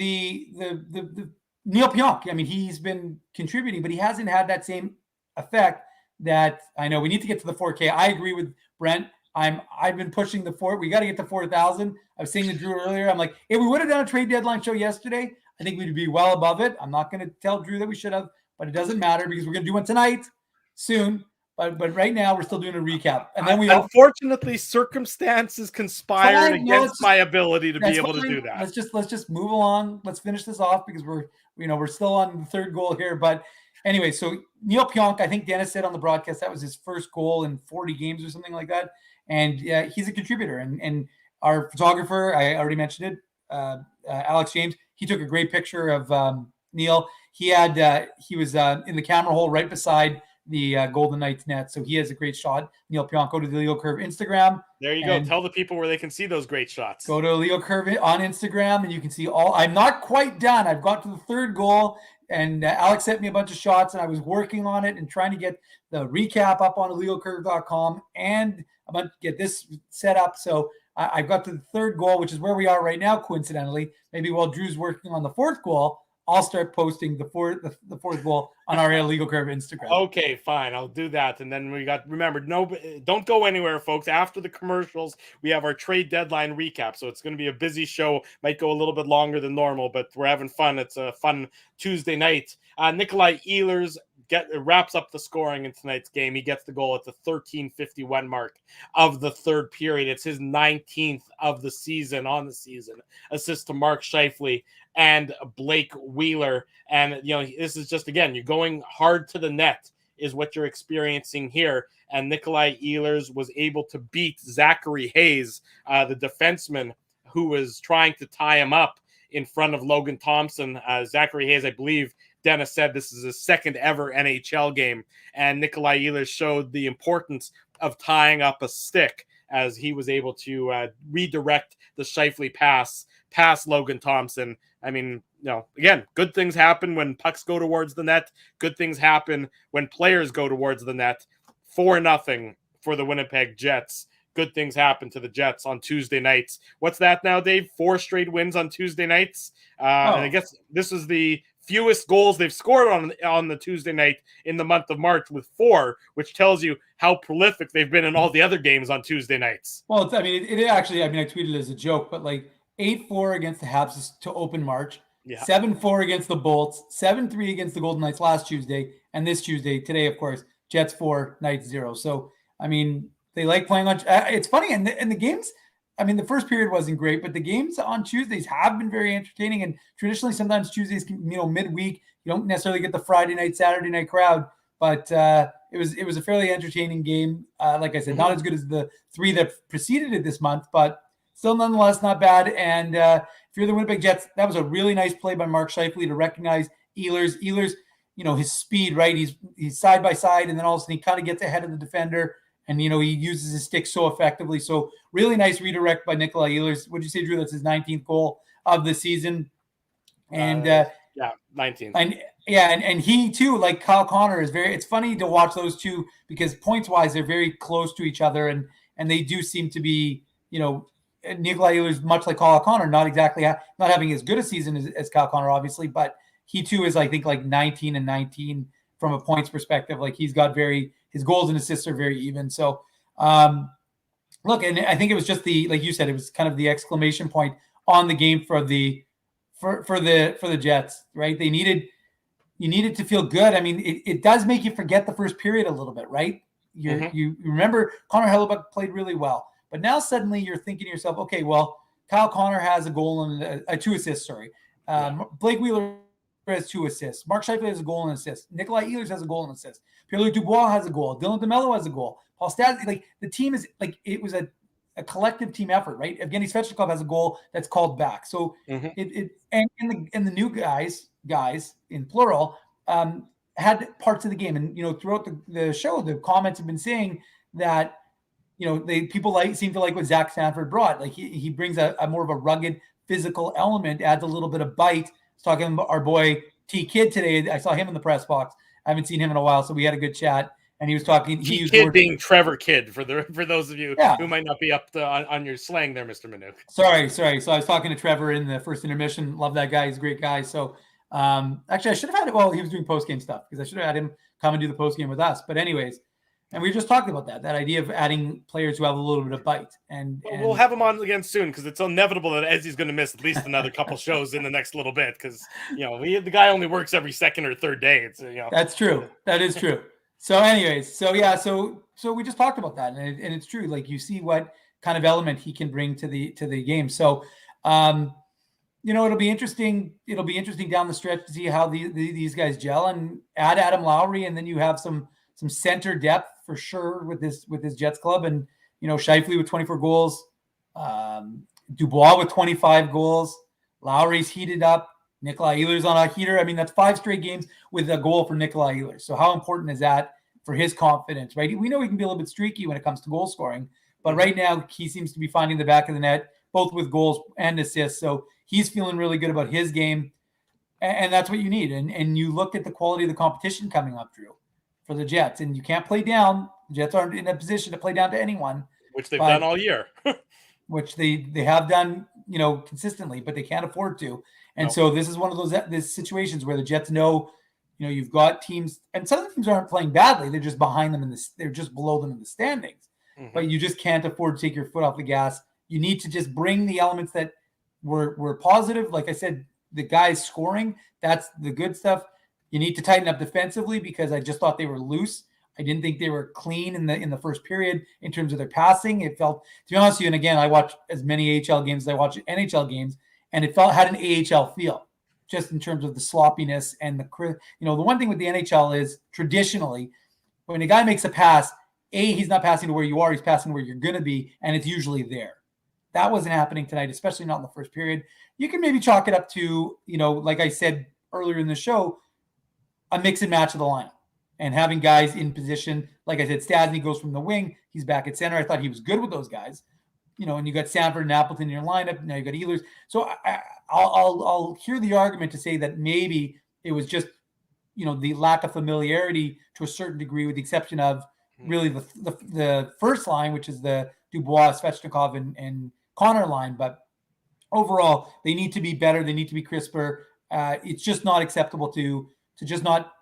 Neil Pionk, I mean, he's been contributing, but he hasn't had that same effect that, I know we need to get to the 4K. I agree with Brent. I've been pushing we got to get to 4,000. I was saying to Drew earlier, I'm like, if we would have done a trade deadline show yesterday, I think we'd be well above it. I'm not going to tell Drew that we should have, but it doesn't matter because we're going to do one tonight soon. But right now we're still doing a recap, and then unfortunately circumstances conspired against my ability to be able to do that. Let's just move along. Let's finish this off because we're still on the third goal here. But anyway, so Neil Pionk, I think Dennis said on the broadcast that was his first goal in 40 games or something like that, and he's a contributor. And our photographer, I already mentioned it, Alex James, he took a great picture of Neil. He was in the camera hole right beside the Golden Knights net. So he has a great shot. Neil Pionk, go to the Leo Curve Instagram. There you go. Tell the people where they can see those great shots. Go to Leo Curve on Instagram and you can see I'm not quite done. I've got to the third goal and Alex sent me a bunch of shots and I was working on it and trying to get the recap up on leocurve.com and I'm about to get this set up. So I've got to the third goal, which is where we are right now, coincidentally. Maybe while Drew's working on the fourth goal, I'll start posting the fourth goal on our Illegal Curve Instagram. Okay, fine. I'll do that. And then remember, don't go anywhere, folks. After the commercials, we have our trade deadline recap. So it's going to be a busy show. Might go a little bit longer than normal, but we're having fun. It's a fun Tuesday night. Nikolai Ehlers wraps up the scoring in tonight's game. He gets the goal at the 13:51 mark of the third period. It's his 19th of the season assist to Mark Scheifele and Blake Wheeler. And this is just, again, you're going hard to the net is what you're experiencing here. And Nikolai Ehlers was able to beat Zachary Hayes, the defenseman who was trying to tie him up in front of Logan Thompson. Zachary Hayes, I believe Dennis said this is his second ever NHL game, and Nikolai Ehlers showed the importance of tying up a stick as he was able to redirect the Scheifele pass past Logan Thompson. I mean, again, good things happen when pucks go towards the net. Good things happen when players go towards the net. 4-0 for the Winnipeg Jets. Good things happen to the Jets on Tuesday nights. What's that now, Dave? 4 straight wins on Tuesday nights. And I guess this is the fewest goals they've scored on the Tuesday night in the month of March with 4, which tells you how prolific they've been in all the other games on Tuesday nights. Well, it actually, I tweeted it as a joke, but like 8-4 against the Habs to open March, 7-4 against the Bolts, 7-3 against the Golden Knights last Tuesday, and this Tuesday, today, of course, Jets 4, Knights 0. So, they like playing on. It's funny, and the games. The first period wasn't great, but the games on Tuesdays have been very entertaining. And traditionally, sometimes Tuesdays, midweek, you don't necessarily get the Friday night, Saturday night crowd. But it was a fairly entertaining game. Like I said, not as good as the 3 that preceded it this month, but still nonetheless not bad. And if you're the Winnipeg Jets, that was a really nice play by Mark Scheifele to recognize Ehlers. Ehlers, his speed, right? He's side by side, and then all of a sudden he kind of gets ahead of the defender. And, he uses his stick so effectively. So really nice redirect by Nikolai Ehlers. Would you say, Drew, that's his 19th goal of the season? And 19th. And he too, like Kyle Connor, it's funny to watch those two because points wise, they're very close to each other. And they do seem to be, Nikolai Ehlers, much like Kyle Connor, not having as good a season as Kyle Connor, obviously, but he too is, I think, like 19 and 19 from a points perspective. Like he's got his goals and assists are very even. So, look, and I think it was just like you said, it was kind of the exclamation point on the game for the Jets, right? You needed to feel good. It does make you forget the first period a little bit, right? You remember Connor Hellebuyck played really well, but now suddenly you're thinking to yourself, okay, well, Kyle Connor has a goal and 2 assists. Sorry, Blake Wheeler has 2 assists. Mark Scheifele has a goal and assist. Nikolai Ehlers has a goal and assist. Pierre-Luc Dubois has a goal. Dylan DeMello has a goal. Paul Stastny, the team is it was a collective team effort, right? Evgeny Svechnikov has a goal that's called back. So and the new guys in plural had parts of the game, and throughout the show, the comments have been saying that people seem to like what Zach Sanford brought. Like he brings a more of a rugged physical element, adds a little bit of bite. I was talking about our boy T Kid today. I saw him in the press box. I haven't seen him in a while, so we had a good chat. And he was talking. He used Kid being Trevor Kidd for those of you who might not be up on your slang there, Mr. Manouk. Sorry. So I was talking to Trevor in the first intermission. Love that guy. He's a great guy. So actually, I should have had it while he was doing post game stuff because I should have had him come and do the post game with us. But anyways. And we were just talking about that idea of adding players who have a little bit of bite. And we'll have him on again soon because it's inevitable that Ezzy's going to miss at least another couple shows in the next little bit because, the guy only works every second or third day. It's That's true. That is true. So anyways, so we just talked about that. And it's true. Like you see what kind of element he can bring to the game. So, it'll be interesting. It'll be interesting down the stretch to see how these guys gel and add Adam Lowry. And then you have some center depth for sure with this Jets club. And, Scheifele with 24 goals, Dubois with 25 goals, Lowry's heated up, Nikolai Ehlers on a heater. That's 5 straight games with a goal for Nikolai Ehlers. So how important is that for his confidence, right? We know he can be a little bit streaky when it comes to goal scoring, but right now he seems to be finding the back of the net, both with goals and assists. So he's feeling really good about his game. And that's what you need. And you look at the quality of the competition coming up, Drew, for the Jets, and you can't play down. The Jets aren't in a position to play down to anyone, which they've done all year. Which they have done consistently, but they can't afford to. And so this is one of those situations where the Jets know, you've got teams, and some of the teams aren't playing badly. They're just behind them they're just below them in the standings. Mm-hmm. But you just can't afford to take your foot off the gas. You need to just bring the elements that were positive. Like I said, the guys scoring, that's the good stuff. You need to tighten up defensively because I just thought they were loose. I didn't think they were clean in the first period in terms of their passing. It felt, to be honest with you, and again, I watch as many AHL games as I watch NHL games, and it had an AHL feel, just in terms of the sloppiness and the one thing with the NHL is traditionally when a guy makes a pass, he's not passing to where you are, he's passing to where you're going to be, and it's usually there. That wasn't happening tonight, especially not in the first period. You can maybe chalk it up to, like I said earlier in the show, a mix and match of the line and having guys in position. Like I said, Stastny goes from the wing. He's back at center. I thought he was good with those guys. And you got Sanford and Appleton in your lineup. Now you got Ehlers. So I'll hear the argument to say that maybe it was just, the lack of familiarity to a certain degree, with the exception of really the first line, which is the Dubois, Svechnikov, and Connor line. But overall, they need to be better. They need to be crisper. It's just not acceptable to just not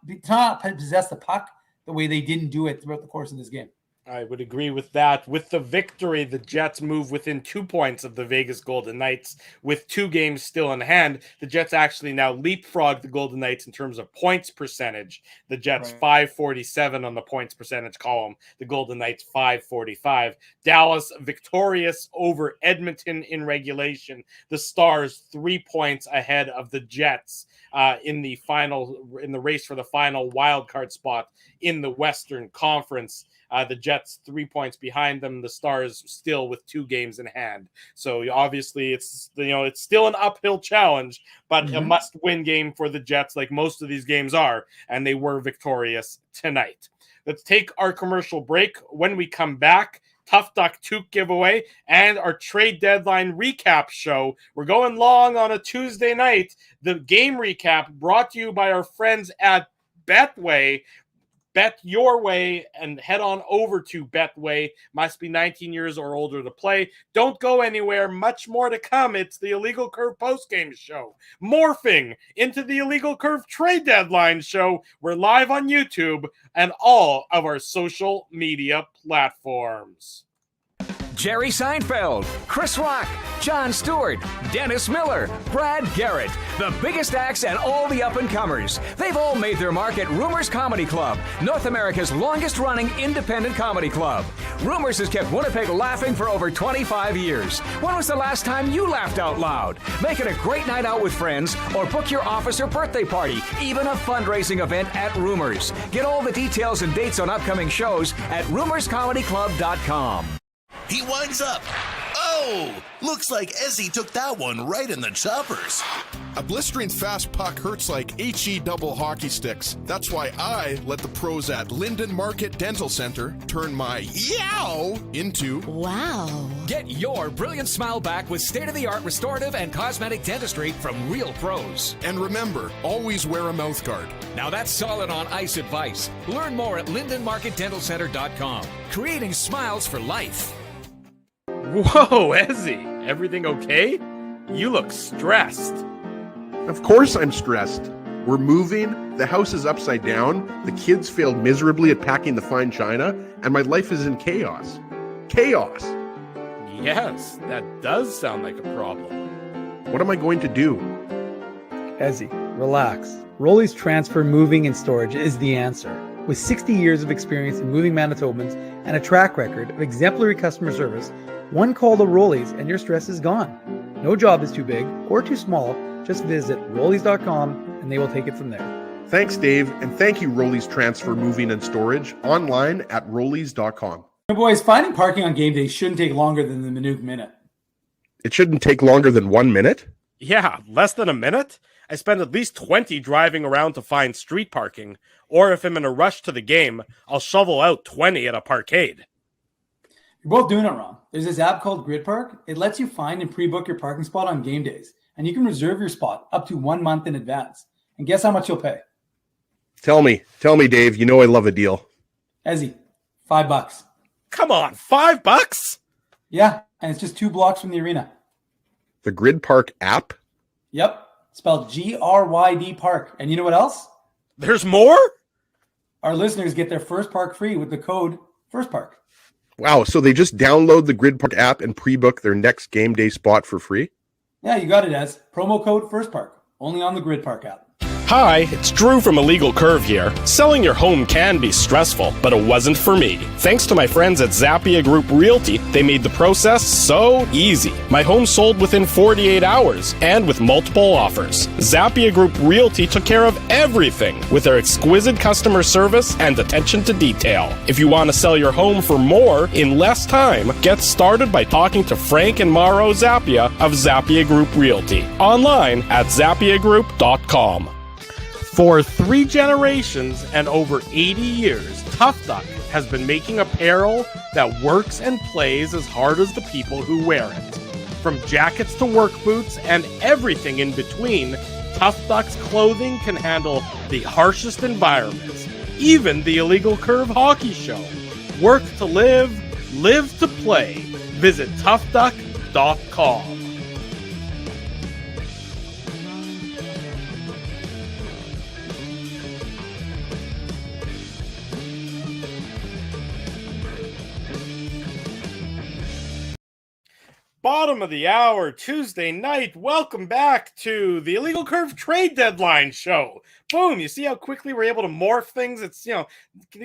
possess the puck the way they didn't do it throughout the course of this game. I would agree with that. With the victory, the Jets move within 2 points of the Vegas Golden Knights with 2 games still in hand. The Jets actually now leapfrog the Golden Knights in terms of points percentage. The Jets 547 on the points percentage column. The Golden Knights 545. Dallas victorious over Edmonton in regulation. The Stars 3 points ahead of the Jets in the race for the final wild card spot in the Western Conference. The Jets 3 points behind them. The Stars still with 2 games in hand. So obviously it's still an uphill challenge, but a must-win game for the Jets, like most of these games are, and they were victorious tonight. Let's take our commercial break. When we come back, Tough Duck Toque giveaway and our trade deadline recap show. We're going long on a Tuesday night. The game recap brought to you by our friends at Betway. Bet your way and head on over to Betway. Must be 19 years or older to play. Don't go anywhere. Much more to come. It's the Illegal Curve postgame show. Morphing into the Illegal Curve trade deadline show. We're live on YouTube and all of our social media platforms. Jerry Seinfeld, Chris Rock, Jon Stewart, Dennis Miller, Brad Garrett, the biggest acts and all the up-and-comers. They've all made their mark at Rumors Comedy Club, North America's longest-running independent comedy club. Rumors has kept Winnipeg laughing for over 25 years. When was the last time you laughed out loud? Make it a great night out with friends or book your office or birthday party, even a fundraising event at Rumors. Get all the details and dates on upcoming shows at rumorscomedyclub.com. He winds up. Oh, looks like Ezzy took that one right in the choppers. A blistering fast puck hurts like HE double hockey sticks. That's why I let the pros at Linden Market Dental Center turn my yow into wow. Get your brilliant smile back with state-of-the-art restorative and cosmetic dentistry from real pros. And remember, always wear a mouth guard. Now that's solid on ice advice. Learn more at lindenmarketdentalcenter.com. Creating smiles for life. Whoa, Ezzy, everything okay? You look stressed. Of course I'm stressed. We're moving, the house is upside down, the kids failed miserably at packing the fine china, and my life is in chaos. Chaos! Yes, that does sound like a problem. What am I going to do? Ezzy, relax. Rolly's Transfer Moving and Storage is the answer. With 60 years of experience in moving Manitobans and a track record of exemplary customer service, one call to Rolly's and your stress is gone. No job is too big or too small. Just visit Rollies.com and they will take it from there. Thanks, Dave, and thank you, Rollies Transfer Moving and Storage, online at Rollies.com. Hey boys, finding parking on game day shouldn't take longer than the Minute Minute. It shouldn't take longer than 1 minute? Yeah, less than a minute? I spend at least 20 driving around to find street parking, or if I'm in a rush to the game, I'll shovel out 20 at a parkade. You're both doing it wrong. There's this app called Grid Park. It lets you find and pre-book your parking spot on game days, and you can reserve your spot up to 1 month in advance. And guess how much you'll pay? Tell me, Dave. You know I love a deal. Ezzy, $5. Come on, $5? Yeah, and it's just 2 blocks from the arena. The Grid Park app? Yep. Spelled GRYD Park. And you know what else? There's more? Our listeners get their first park free with the code FIRSTPARK. Wow. So they just download the Grid Park app and pre-book their next game day spot for free? Yeah, you got it as promo code FIRSTPARK. Only on the Grid Park app. Hi, it's Drew from Illegal Curve here. Selling your home can be stressful, but it wasn't for me. Thanks to my friends at Zappia Group Realty, they made the process so easy. My home sold within 48 hours and with multiple offers. Zappia Group Realty took care of everything with their exquisite customer service and attention to detail. If you want to sell your home for more in less time, get started by talking to Frank and Mauro Zappia of Zappia Group Realty. Online at zappiagroup.com. For 3 generations and over 80 years, Tough Duck has been making apparel that works and plays as hard as the people who wear it. From jackets to work boots and everything in between, Tough Duck's clothing can handle the harshest environments, even the Illegal Curve Hockey Show. Work to live, live to play. Visit toughduck.com. Bottom of the hour, Tuesday night. Welcome back to the Illegal Curve Trade Deadline Show. Boom, you see how quickly we're able to morph things? It's, you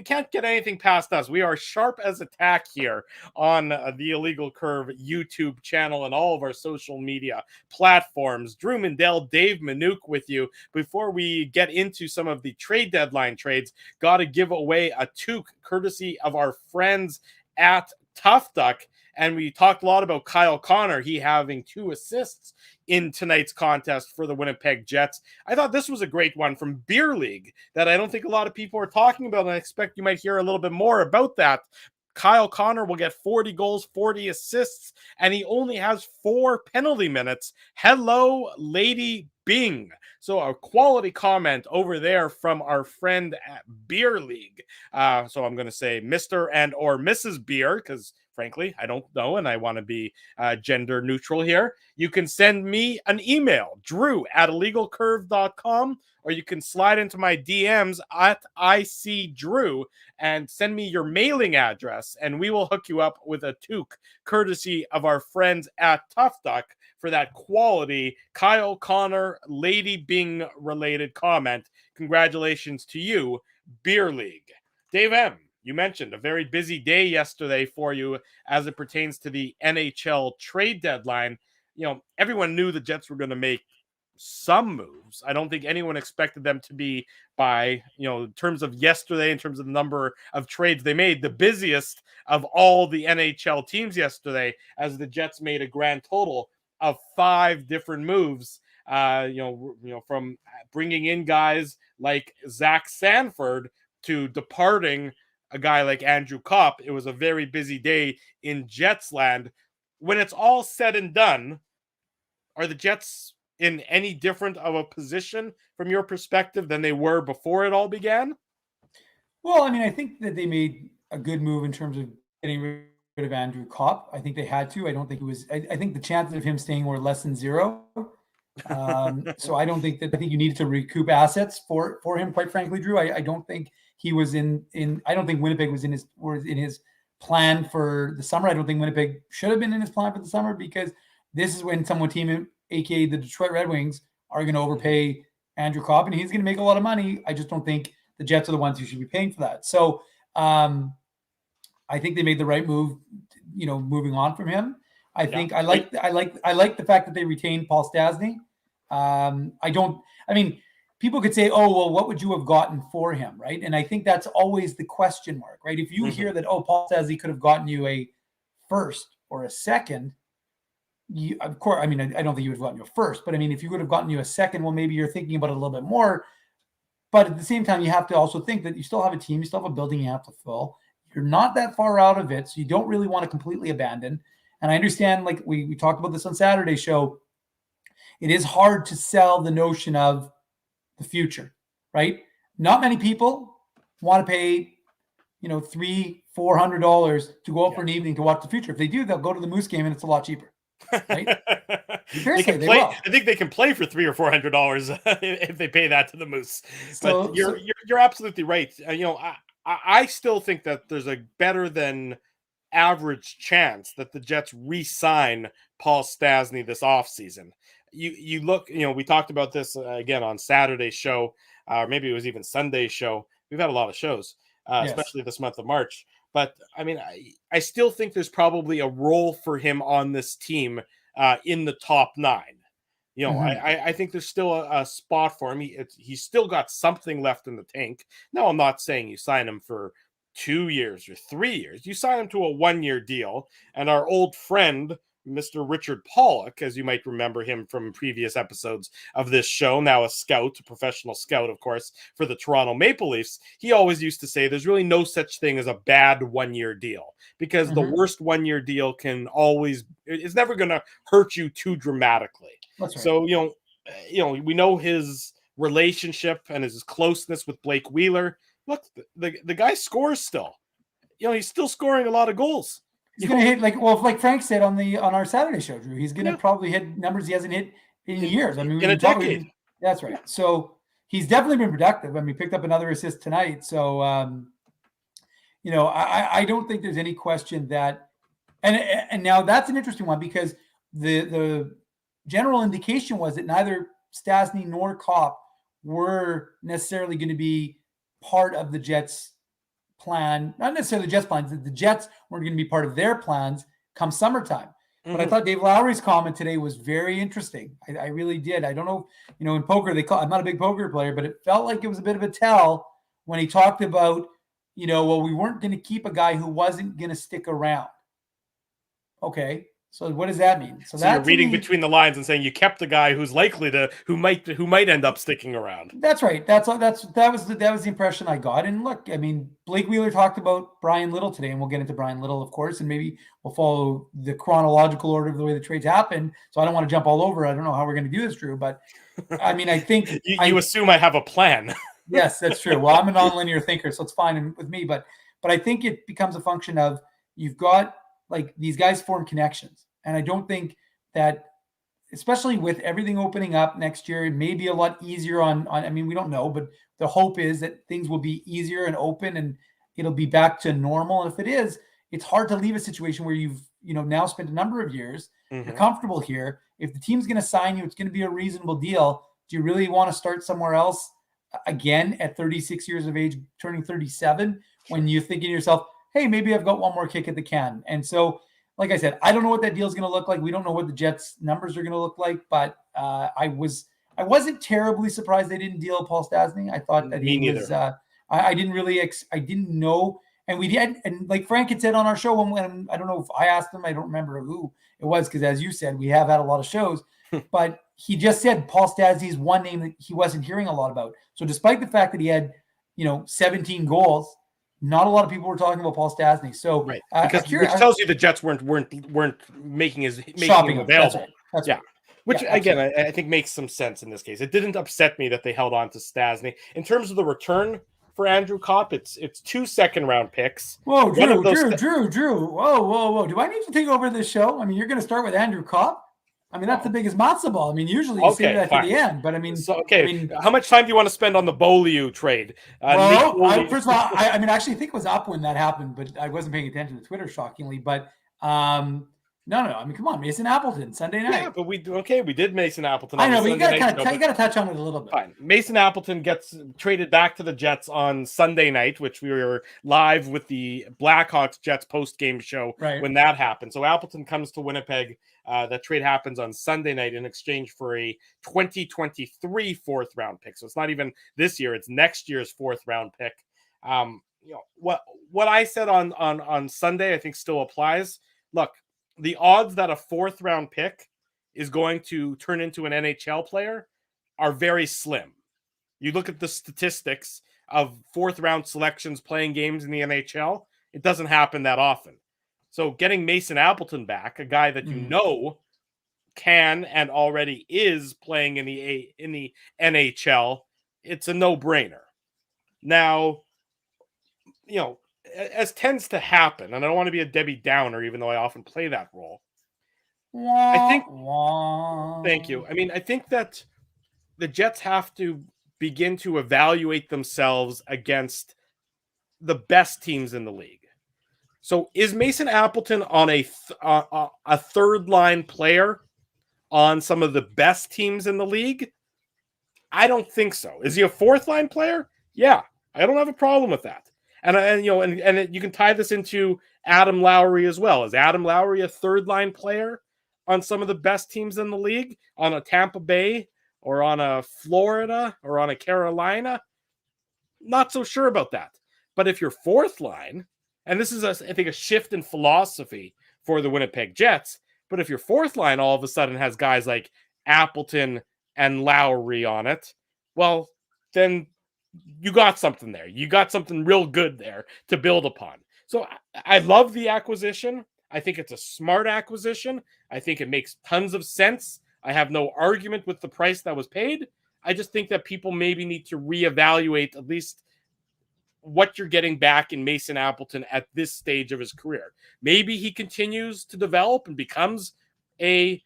can't get anything past us. We are sharp as a tack here on the Illegal Curve YouTube channel and all of our social media platforms. Drew Mindell, Dave Manouk with you. Before we get into some of the trade deadline trades, got to give away a toque courtesy of our friends at Tough Duck. And we talked a lot about Kyle Connor, he having 2 assists in tonight's contest for the Winnipeg Jets. I thought this was a great one from Beer League that I don't think a lot of people are talking about, and I expect you might hear a little bit more about that. Kyle Connor will get 40 goals, 40 assists, and he only has 4 penalty minutes. Hello, Lady Bing. So a quality comment over there from our friend at Beer League. So I'm going to say Mr. and or Mrs. Beer, because frankly, I don't know, and I want to be gender neutral here. You can send me an email, drew@illegalcurve.com, or you can slide into my DMs at ICDrew and send me your mailing address, and we will hook you up with a toque, courtesy of our friends at Tough Duck, for that quality Kyle Connor, Lady Bing related comment. Congratulations to you, Beer League. Dave M., you mentioned a very busy day yesterday for you as it pertains to the NHL trade deadline. Everyone knew the Jets were going to make some moves. I don't think anyone expected them to be by, in terms of yesterday, in terms of the number of trades they made, the busiest of all the NHL teams yesterday, as the Jets made a grand total of 5 different moves. From bringing in guys like Zach Sanford to departing a guy like Andrew Kopp. It was a very busy day in Jets land. When it's all said and done, are the Jets in any different of a position from your perspective than they were before it all began? Well, I think that they made a good move in terms of getting rid of Andrew Kopp. I think they had to. I don't think it was. I think the chances of him staying were less than 0. So I don't think that. I think you needed to recoup assets for him. Quite frankly, Drew, I don't think he was in. I don't think Winnipeg was in his plan for the summer. I don't think Winnipeg should have been in his plan for the summer, because this is when some team, aka the Detroit Red Wings, are going to overpay Andrew Kopp, and he's going to make a lot of money. I just don't think the Jets are the ones who should be paying for that. So I think they made the right move, moving on from him. I think I like the fact that they retained Paul Stastny. People could say, oh, well, what would you have gotten for him, right? And I think that's always the question mark, right? If you hear that, oh, Paul Stastny could have gotten you a first or a second, of course, I don't think you would have gotten you a first, but if you would have gotten you a second, well, maybe you're thinking about it a little bit more. But at the same time, you have to also think that you still have a team, you still have a building you have to fill. You're not that far out of it, so you don't really want to completely abandon. And I understand, like we talked about this on Saturday's show, it is hard to sell the notion of the future, right? Not many people want to pay, $300-400 to go out for an evening to watch the future. If they do, they'll go to the Moose game and it's a lot cheaper, Right? They Seriously, can they play. will. I think they can play for $300 or $400 if they pay that to the Moose. So- But you're absolutely right. I still think that there's a better than average chance that the Jets re-sign Paul Stastny this offseason. You look, we talked about this again on Saturday's show, or maybe it was even Sunday's show. We've had a lot of shows, Yes. especially this month of March. But I mean, I still think there's probably a role for him on this team in the top 9. I think there's still a spot for him. He's still got something left in the tank. Now, I'm not saying you sign him for 2 years or 3 years. You sign him to a 1-year deal. And our old friend, Mr. Richard Pollock, as you might remember him from previous episodes of this show, now a professional scout, of course, for the Toronto Maple Leafs, he always used to say there's really no such thing as a bad 1-year deal, because the worst 1-year deal it's never going to hurt you too dramatically. That's right. So, we know his relationship and his closeness with Blake Wheeler. Look, the guy scores still. He's still scoring a lot of goals. He's going to hit like Frank said on our Saturday show, Drew. He's going to probably hit numbers he hasn't hit in years. I mean, in a decade. That's right. So he's definitely been productive. I mean, he picked up another assist tonight. So, I don't think there's any question that, and now that's an interesting one, because the general indication was that neither Stastny nor Kopp were necessarily going to be part of the Jets' plan, not necessarily the Jets' plans. The Jets weren't going to be part of their plans come summertime. But I thought Dave Lowry's comment today was very interesting. I really did. I don't know, in poker, I'm not a big poker player, but it felt like it was a bit of a tell when he talked about, well, we weren't going to keep a guy who wasn't going to stick around. Okay. So what does that mean? So you're reading between the lines and saying you kept the guy who's likely to, who might end up sticking around. That's right. That was the impression I got. And look, I mean, Blake Wheeler talked about Brian Little today, and we'll get into Brian Little, of course, and maybe we'll follow the chronological order of the way the trades happen. So I don't want to jump all over. I don't know how we're going to do this, Drew, but I mean, I think you assume I have a plan. Yes, that's true. Well, I'm a nonlinear thinker, so it's fine with me. But I think it becomes a function of you've got like these guys form connections. And I don't think that, especially with everything opening up next year, it may be a lot easier I mean, we don't know, but the hope is that things will be easier and open and it'll be back to normal. And if it is, it's hard to leave a situation where you've, now spent a number of years, you're comfortable here. If the team's going to sign you, it's going to be a reasonable deal. Do you really want to start somewhere else again at 36 years of age, turning 37, when you're thinking to yourself, hey, maybe I've got one more kick at the can? And so, like I said, I don't know what that deal is going to look like. We don't know what the Jets' numbers are going to look like, but I wasn't terribly surprised they didn't deal Paul Stastny. I thought that he was. I didn't really. I didn't know, and we did. And like Frank had said on our show, when I don't know if I asked him, I don't remember who it was, because as you said, we have had a lot of shows, but he just said Paul Stastny is one name that he wasn't hearing a lot about. So despite the fact that he had, 17 goals, not a lot of people were talking about Paul Stastny. So right, because which tells you the Jets weren't making him available. That's right. Yeah. Which again, I think makes some sense in this case. It didn't upset me that they held on to Stastny. In terms of the return for Andrew Kopp, it's 2 second-round picks. Whoa, Drew. Whoa. Do I need to take over this show? I mean, you're going to start with Andrew Kopp? I mean, that's the biggest matzo ball. I mean, usually you say that at the end, but I mean, how much time do you want to spend on the Beaulieu trade? First of all, I actually think it was up when that happened, but I wasn't paying attention to Twitter, shockingly. But no. I mean, come on, Mason Appleton, Sunday night. Yeah, but we did Mason Appleton. I know, but you got to touch on it a little bit. Fine. Mason Appleton gets traded back to the Jets on Sunday night, which we were live with the Blackhawks Jets post-game show when that happened. So Appleton comes to Winnipeg. That trade happens on Sunday night in exchange for a 2023 4th-round pick. So it's not even this year; it's next year's 4th-round pick. What I said on Sunday, I think still applies. Look, the odds that a 4th-round pick is going to turn into an NHL player are very slim. You look at the statistics of 4th-round selections playing games in the NHL; it doesn't happen that often. So getting Mason Appleton back, a guy that can and already is playing in the NHL, it's a no-brainer. Now, as tends to happen, and I don't want to be a Debbie Downer, even though I often play that role, I think. Wah. Thank you. I mean, I think that the Jets have to begin to evaluate themselves against the best teams in the league. So, is Mason Appleton on a third line player on some of the best teams in the league? I don't think so. Is he a fourth line player? Yeah, I don't have a problem with that. And you can tie this into Adam Lowry as well. Is Adam Lowry a third line player on some of the best teams in the league, on a Tampa Bay or on a Florida or on a Carolina? Not so sure about that. But if you're fourth line, and this is, I think, a shift in philosophy for the Winnipeg Jets, but if your fourth line all of a sudden has guys like Appleton and Lowry on it, well, then you got something there. You got something real good there to build upon. So I love the acquisition. I think it's a smart acquisition. I think it makes tons of sense. I have no argument with the price that was paid. I just think that people maybe need to reevaluate at least what you're getting back in Mason Appleton at this stage of his career. Maybe he continues to develop and becomes a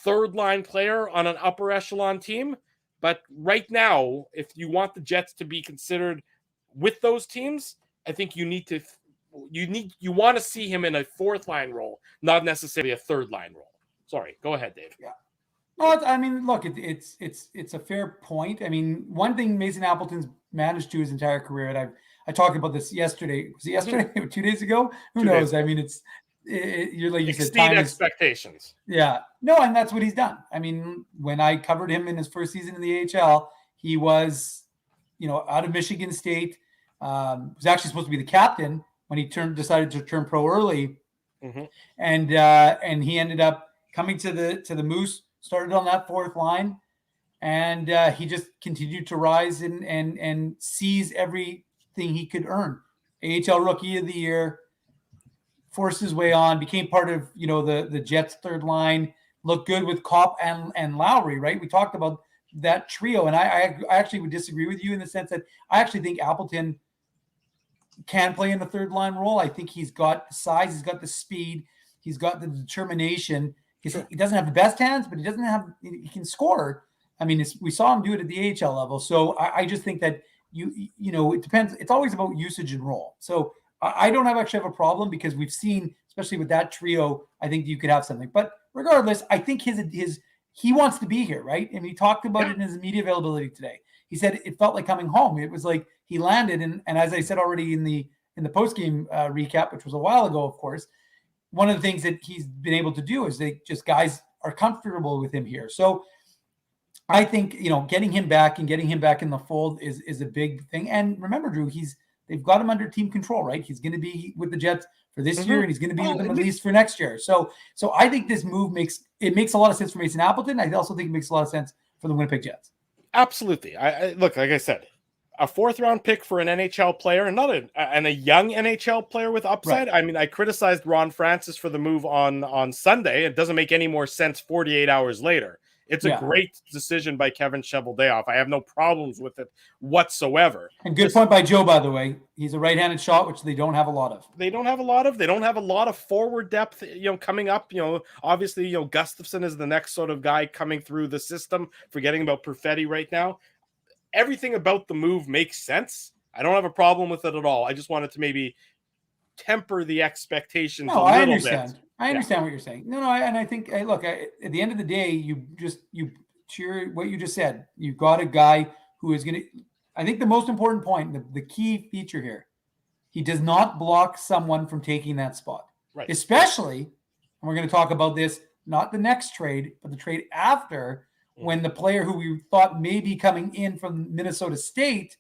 third line player on an upper echelon team. But right now, if you want the Jets to be considered with those teams, I think you want to see him in a fourth line role, not necessarily a third line role. Sorry, go ahead, Dave. Yeah. Well, I mean, look, it's a fair point. I mean, one thing Mason Appleton's managed to his entire career, and I talked about this yesterday. Was it yesterday? 2 days ago? Who knows? I mean, you're like you said, exceed expectations. Yeah, no, and that's what he's done. I mean, when I covered him in his first season in the AHL, he was, out of Michigan State. Was actually supposed to be the captain when he decided to turn pro early, and he ended up coming to the Moose. Started on that fourth line, and he just continued to rise and seize everything he could earn. AHL Rookie of the Year, forced his way on, became part of the Jets' third line. Looked good with Kopp and Lowry, right? We talked about that trio, and I actually would disagree with you in the sense that I actually think Appleton can play in the third line role. I think he's got the size, he's got the speed, he's got the determination. He doesn't have the best hands, but he can score. I mean, we saw him do it at the AHL level. So I just think that it depends. It's always about usage and role. So I don't actually have a problem because we've seen, especially with that trio, I think you could have something. But regardless, I think he wants to be here, right? And he talked about it in his media availability today. He said it felt like coming home. It was like he landed, and as I said already in the post-game recap, which was a while ago, of course, one of the things that he's been able to do is guys are comfortable with him here. So I think, getting him back in the fold is a big thing. And remember, Drew, they've got him under team control, right? He's going to be with the Jets for this year, and he's going to be with them at least for next year. So I think this move makes a lot of sense for Mason Appleton. I also think it makes a lot of sense for the Winnipeg Jets. Absolutely. I look, like I said, a fourth-round pick for an NHL player, and a young NHL player with upside. Right. I mean, I criticized Ron Francis for the move on Sunday. It doesn't make any more sense 48 hours later. It's a great decision by Kevin Cheveldayoff. I have no problems with it whatsoever. And good point by Joe, by the way. He's a right-handed shot, which they don't have a lot of. They don't have a lot of forward depth, coming up. Obviously, Gustafsson is the next sort of guy coming through the system. Forgetting about Perfetti right now. Everything about the move makes sense. I don't have a problem with it at all. I just wanted to maybe temper the expectations a little bit. I understand what you're saying. No, and I think, look, at the end of the day, you cheer what you just said. You've got a guy who is going to, I think the most important point, the key feature here, he does not block someone from taking that spot. Right. Especially, and we're going to talk about this, not the next trade, but the trade after, when the player who we thought may be coming in from Minnesota State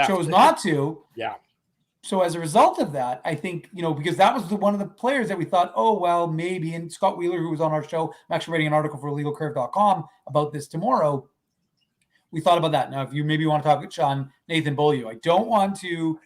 chose not to. Yeah. So as a result of that, I think, because that was one of the players that we thought, oh, well, maybe. And Scott Wheeler, who was on our show, I'm actually writing an article for LegalCurve.com about this tomorrow. We thought about that. Now, if you maybe want to talk with Nathan Beaulieu, I don't want to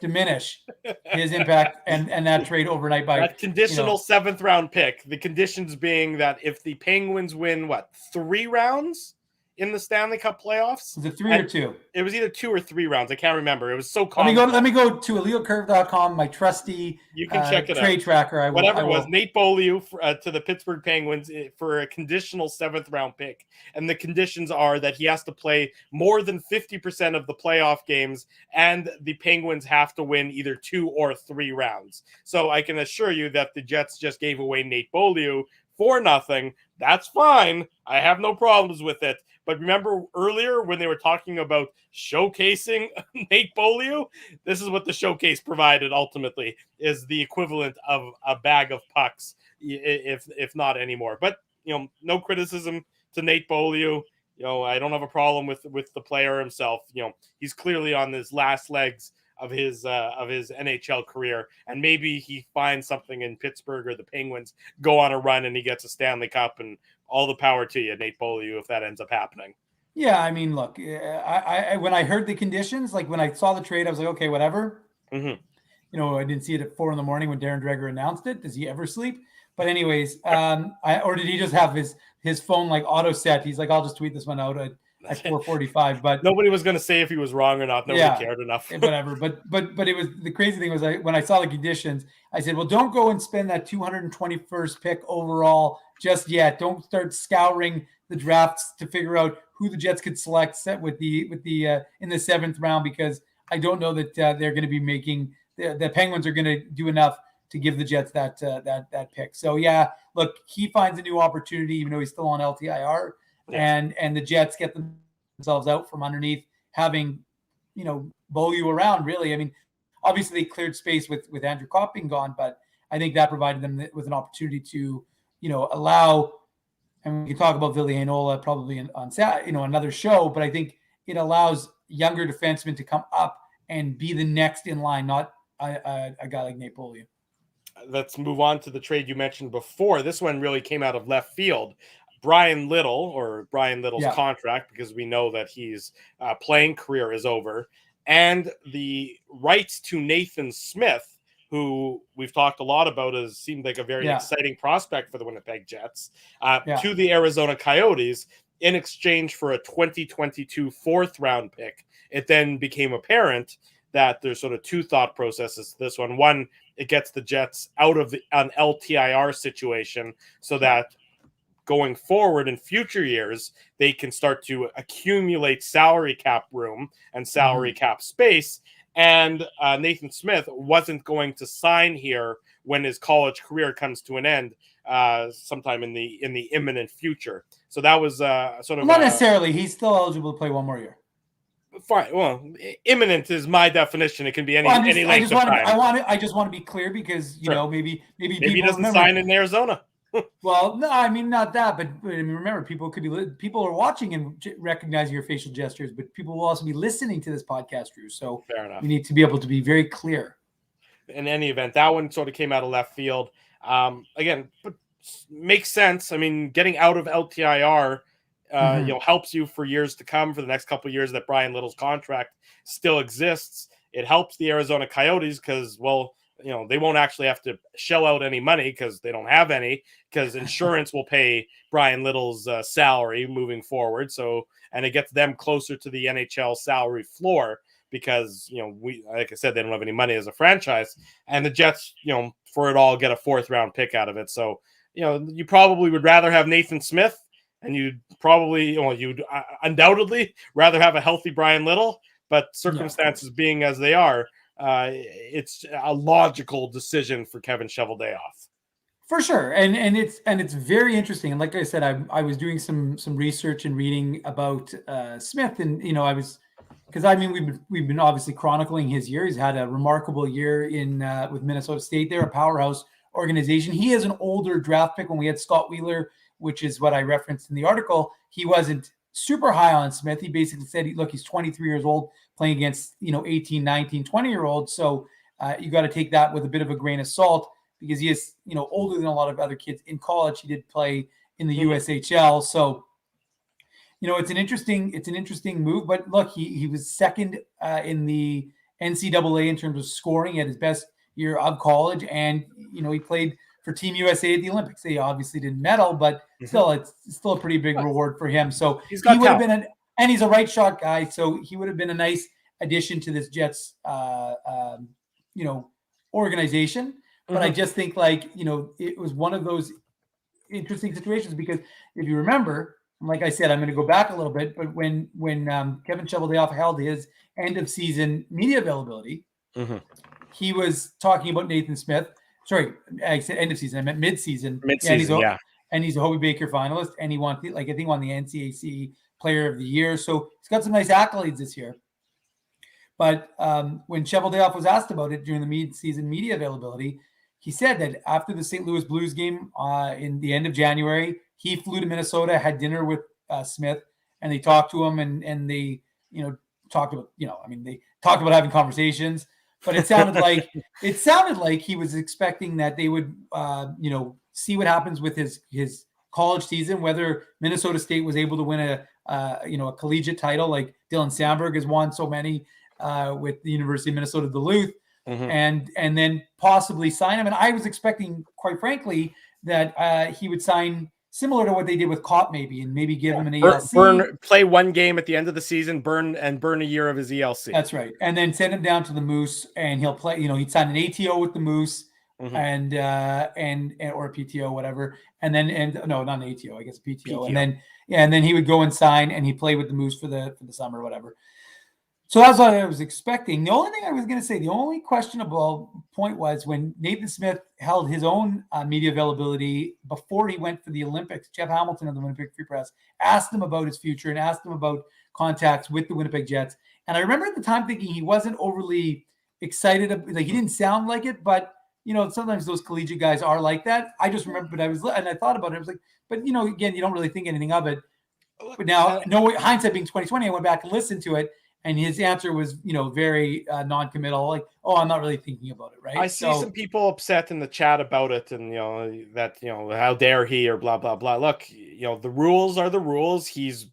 diminish his impact and that trade overnight by that conditional 7th round pick. The conditions being that if the Penguins win 3 rounds in the Stanley Cup playoffs. Was it 3 or 2? It was either 2 or 3 rounds. I can't remember. It was so common. Let me go to illegalcurve.com, my trusty you can check it trade out. tracker. Whatever it was, Nate Beaulieu to the Pittsburgh Penguins for a conditional 7th round pick. And the conditions are that he has to play more than 50% of the playoff games, and the Penguins have to win either 2 or 3 rounds. So I can assure you that the Jets just gave away Nate Beaulieu for nothing. That's fine. I have no problems with it. But remember earlier when they were talking about showcasing Nate Beaulieu? This is what the showcase provided ultimately, is the equivalent of a bag of pucks, if not anymore. But, no criticism to Nate Beaulieu. I don't have a problem with the player himself. He's clearly on his last legs of his NHL career, and maybe he finds something in Pittsburgh or the Penguins, go on a run, and he gets a Stanley Cup, and all the power to you, Nate Beaulieu, if that ends up happening. Yeah, I mean, look, I when I heard the conditions, like when I saw the trade, I was like, okay, whatever. Mm-hmm. I didn't see it at 4 a.m. when Darren Dreger announced it. Does he ever sleep? But anyways, or did he just have his phone like auto set? He's like, I'll just tweet this one out at 4:45. But nobody was going to say if he was wrong or not. Nobody cared enough. Whatever. But it was, the crazy thing was, when I saw the conditions, I said, well, don't go and spend that 221st pick overall just yet. Don't start scouring the drafts to figure out who the Jets could select set with the in the 7th round, because I don't know that they're going to be making the Penguins are going to do enough to give the Jets that pick. So yeah, look, he finds a new opportunity, even though he's still on LTIR. Yes. And the Jets get themselves out from underneath having, Beaulieu around, really. I mean, obviously they cleared space with Andrew Kopp being gone, but I think that provided them with an opportunity to, allow, and we can talk about Ville Heinola probably on another show, but I think it allows younger defensemen to come up and be the next in line, not a guy like Nate Beaulieu. Let's move on to the trade you mentioned before. This one really came out of left field. Brian Little's contract, because we know that his playing career is over, and the rights to Nathan Smith, who we've talked a lot about, seemed like a very exciting prospect for the Winnipeg Jets, to the Arizona Coyotes in exchange for a 2022 4th round pick. It then became apparent that there's sort of 2 thought processes to this one. One, it gets the Jets out of an LTIR situation so that going forward in future years, they can start to accumulate salary cap room and salary cap space. And Nathan Smith wasn't going to sign here when his college career comes to an end sometime in the imminent future. So that was sort of not necessarily. He's still eligible to play one more year. Fine. Well, imminent is my definition. It can be any length of time. I just want to be clear, because maybe he doesn't sign in Arizona. Well, no, I mean, not that, but remember, people are watching and recognizing your facial gestures, but people will also be listening to this podcast, Drew. So fair enough. We need to be able to be very clear. In any event, that one sort of came out of left field. Again, but makes sense. I mean, getting out of LTIR, helps you for years to come, for the next couple of years that Brian Little's contract still exists. It helps the Arizona Coyotes because, they won't actually have to shell out any money because they don't have any, because insurance will pay Brian Little's salary moving forward. So, and it gets them closer to the NHL salary floor because, like I said, they don't have any money as a franchise, and the Jets, for it all, get a 4th round pick out of it. So, you probably would rather have Nathan Smith, and you'd undoubtedly rather have a healthy Brian Little, but circumstances being as they are, it's a logical decision for Kevin Cheveldayoff. For sure. And it's very interesting. And like I said, I was doing some research and reading about Smith, and we've been obviously chronicling his year. He's had a remarkable year with Minnesota State. They're a powerhouse organization. He is an older draft pick. When we had Scott Wheeler, which is what I referenced in the article, he wasn't super high on Smith. He basically said, he's 23 years old playing against, 18, 19, 20-year-olds. So you got to take that with a bit of a grain of salt, because he is, older than a lot of other kids in college. He did play in the USHL. So, it's an interesting move, but look, he was second in the NCAA in terms of scoring at his best year of college. And, he played for Team USA at the Olympics. They obviously didn't medal, but still, it's still a pretty big reward for him. So he's got would have been and he's a right shot guy, so he would have been a nice addition to this Jets, organization. But I just think, like, it was one of those interesting situations, because if you remember, like I said, I'm going to go back a little bit, but when Kevin Cheveldayoff held his end of season media availability, he was talking about Nathan Smith. Sorry, I said end of season. I meant mid-season. Mid-season, and he's a Hobey Baker finalist, and he won, I think, won the NCAC Player of the Year. So he's got some nice accolades this year. But when Cheveldayoff was asked about it during the mid-season media availability, he said that after the St. Louis Blues game in the end of January, he flew to Minnesota, had dinner with Smith, and they talked to him, and they, talked about, they talked about having conversations. But it sounded like he was expecting that they would, see what happens with his college season, whether Minnesota State was able to win a collegiate title, like Dylan Sandberg has won so many with the University of Minnesota Duluth. And then possibly sign him. And I was expecting, quite frankly, that he would sign similar to what they did with Kopp, maybe give him an ELC. Play one game at the end of the season, burn a year of his ELC. That's right. And then send him down to the Moose, and he'll play, he'd sign an ATO with the Moose and or a PTO, whatever. And then, no, not an ATO, I guess PTO. And then he would go and sign, and he played with the Moose for the summer or whatever. So that's what I was expecting. The only thing I was going to say, the only questionable point was when Nathan Smith held his own media availability before he went for the Olympics. Jeff Hamilton of the Winnipeg Free Press asked him about his future and asked him about contacts with the Winnipeg Jets. And I remember at the time thinking he wasn't overly excited. Like, he didn't sound like it, but sometimes those collegiate guys are like that. I just remember, but I thought about it. I was like, but again, you don't really think anything of it. But now, hindsight being 2020, I went back and listened to it. And his answer was, very non-committal, like, "Oh, I'm not really thinking about it." Right? I see some people upset in the chat about it, and how dare he, or blah blah blah. Look, the rules are the rules. He's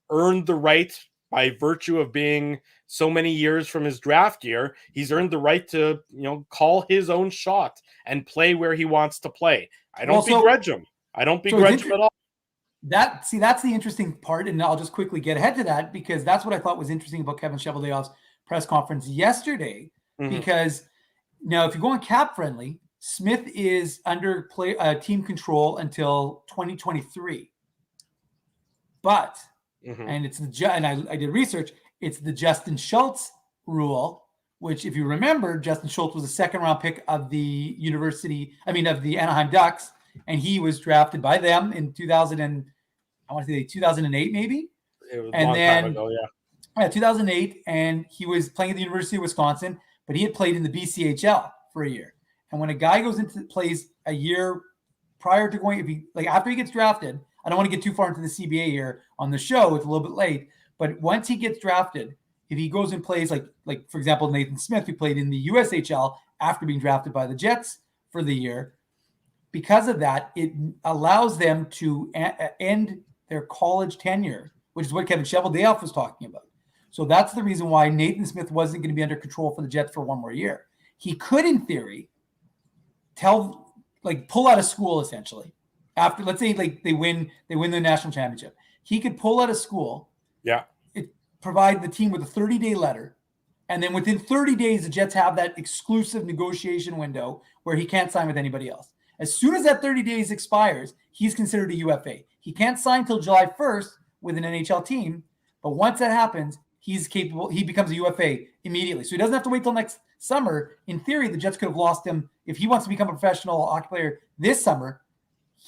earned the right by virtue of being so many years from his draft year. He's earned the right to call his own shot and play where he wants to play. I don't begrudge him. I don't begrudge him at all. That's the interesting part, and I'll just quickly get ahead to that, because that's what I thought was interesting about Kevin Cheveldayoff's press conference yesterday. Because now, if you go on Cap Friendly, Smith is under team control until 2023. But and it's and I did research. It's the Justin Schultz rule, which, if you remember, Justin Schultz was a second-round pick of the Anaheim Ducks, and he was drafted by them in 2008, maybe. It was a long time ago, yeah, 2008, and he was playing at the University of Wisconsin, but he had played in the BCHL for a year. And when a guy plays a year prior to going, after he gets drafted, I don't want to get too far into the CBA here on the show, it's a little bit late, but once he gets drafted, if he goes and plays like for example, Nathan Smith, who played in the USHL after being drafted by the Jets for the year, because of that, it allows them to end their college tenure, which is what Kevin Cheveldayoff was talking about. So that's the reason why Nathan Smith wasn't going to be under control for the Jets for one more year. He could, in theory, pull out of school essentially. After, let's say, they win the national championship, he could pull out of school. Yeah. Provide the team with a 30-day letter, and then within 30 days, the Jets have that exclusive negotiation window where he can't sign with anybody else. As soon as that 30 days expires, he's considered a UFA. He can't sign till July 1st with an NHL team, but once that happens, he's capable. He becomes a UFA immediately. So he doesn't have to wait till next summer. In theory, the Jets could have lost him if he wants to become a professional hockey player this summer.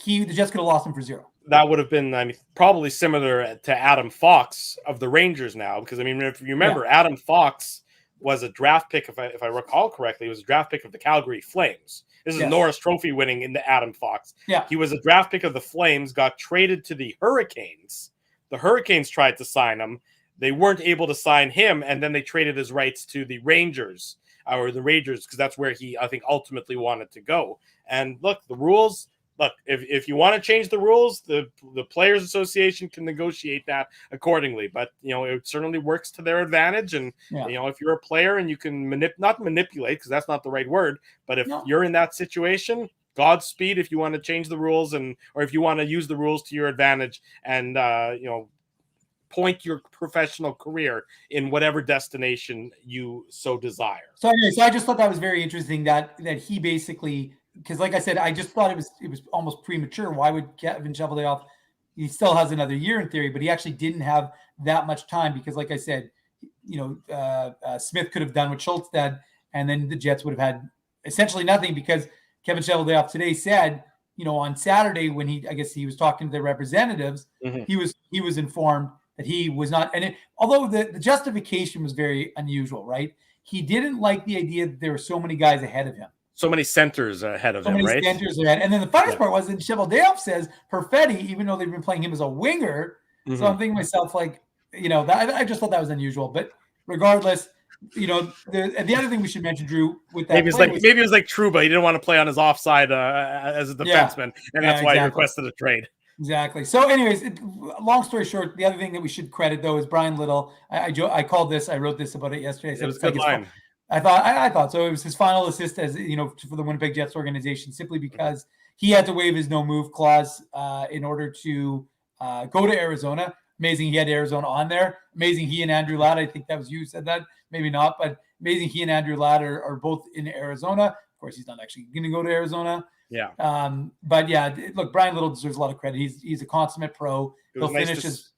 The Jets could have lost him for zero. That would have been, probably similar to Adam Fox of the Rangers now, because if you remember, Adam Fox was a draft pick, if I recall correctly, he was a draft pick of the Calgary Flames. This is Norris Trophy winning in the Adam Fox. Yeah. He was a draft pick of the Flames, got traded to the Hurricanes. The Hurricanes tried to sign him. They weren't able to sign him, and then they traded his rights to the Rangers, because that's where he, I think, ultimately wanted to go. And look, the rules... Look, if you want to change the rules, the Players Association can negotiate that accordingly. But, it certainly works to their advantage. And, if you're a player and you can not manipulate, because that's not the right word, but if you're in that situation, Godspeed if you want to change the rules or if you want to use the rules to your advantage and point your professional career in whatever destination you so desire. So anyways, I just thought that was very interesting that he basically, because like I said, I just thought it was almost premature. Why would Kevin Cheveldayoff? He still has another year in theory, but he actually didn't have that much time because, like I said, Smith could have done what Schultz did, and then the Jets would have had essentially nothing because Kevin Cheveldayoff today said, on Saturday when I guess he was talking to the representatives, he was informed that he was not, although the justification was very unusual, right? He didn't like the idea that there were so many guys ahead of him. So many centers ahead of him, right? Centers ahead. And then the funniest part was that Cheveldayoff says Perfetti, even though they've been playing him as a winger. So I'm thinking to myself, like, I just thought that was unusual. But regardless, the other thing we should mention, Drew, with that maybe it was like Trouba. He didn't want to play on his offside as a defenseman, and that's why he requested a trade. Exactly. So, anyways, long story short, the other thing that we should credit though is Brian Little. I called this. I wrote this about it yesterday. It was a good line. I thought so. It was his final assist as for the Winnipeg Jets organization, simply because he had to waive his no move clause in order to go to Arizona. Amazing he had Arizona on there. Amazing he and Andrew Ladd, I think that was you who said that, maybe not, but amazing he and Andrew Ladd are both in Arizona. Of course, he's not actually going to go to Arizona. Yeah. But yeah, look, Brian Little deserves a lot of credit. He's a consummate pro. He'll finish his.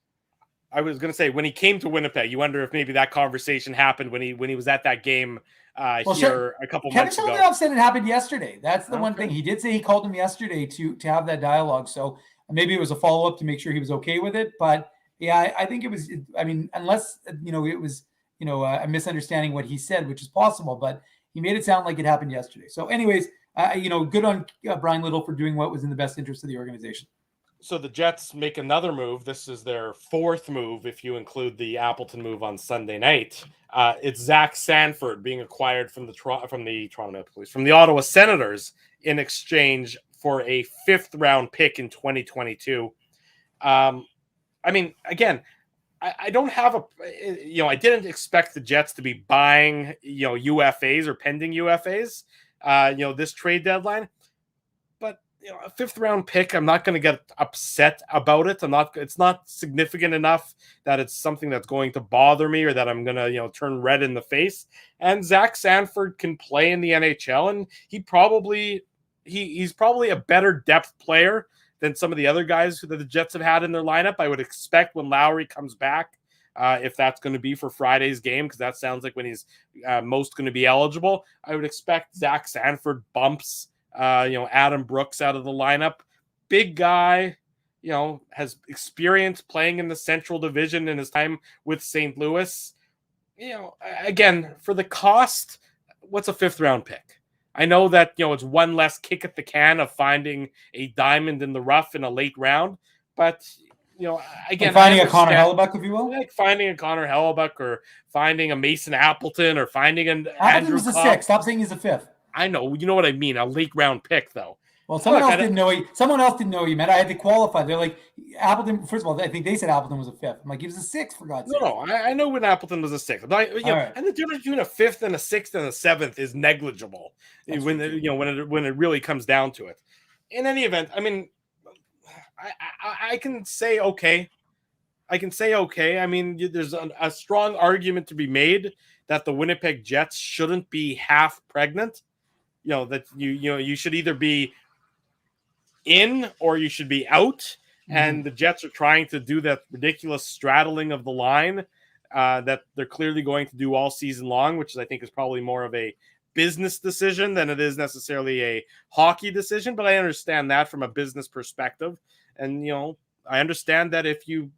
I was going to say, when he came to Winnipeg, you wonder if maybe that conversation happened when he was at that game a couple months ago. Kevin Cheveldayoff said it happened yesterday. That's the one thing. He did say he called him yesterday to have that dialogue. So maybe it was a follow-up to make sure he was okay with it. But yeah, I think it was, unless, it was, a misunderstanding what he said, which is possible, but he made it sound like it happened yesterday. So anyways, good on Brian Little for doing what was in the best interest of the organization. So the Jets make another move. This is their fourth move, if you include the Appleton move on Sunday night. It's Zach Sanford being acquired from the Ottawa Senators in exchange for a 5th-round pick in 2022. Again, I don't have I didn't expect the Jets to be buying, UFAs or pending UFAs, this trade deadline. But, a 5th-round pick, I'm not going to get upset about it. It's not significant enough that it's something that's going to bother me or that I'm going to, turn red in the face. And Zach Sanford can play in the NHL, and he's probably a better depth player than some of the other guys that the Jets have had in their lineup. I would expect when Lowry comes back, if that's going to be for Friday's game, because that sounds like when he's most going to be eligible, I would expect Zach Sanford bumps, Adam Brooks out of the lineup. Big guy, has experience playing in the Central Division in his time with St. Louis. Again, for the cost, what's a 5th-round pick? I know that, it's one less kick at the can of finding a diamond in the rough in a late round, but, again, finding a Connor Hellebuck, if you will, like finding a Connor Hellebuck or finding a Mason Appleton or finding an Andrew was a 6th. Stop saying he's a 5th. I know, you know what I mean, a late round pick though. Well, someone else didn't know you, man. I had to qualify. They're like, Appleton, first of all, I think they said Appleton was a 5th. I'm like, he was a 6th, for God's sake. No, I know when Appleton was a 6th. Right. And the difference between a 5th and a 6th and a 7th is negligible. That's when it really comes down to it. In any event, I can say okay. There's a strong argument to be made that the Winnipeg Jets shouldn't be half pregnant. That you should either be in or you should be out. And the Jets are trying to do that ridiculous straddling of the line that they're clearly going to do all season long, which I think is probably more of a business decision than it is necessarily a hockey decision. But I understand that from a business perspective. And, I understand that if you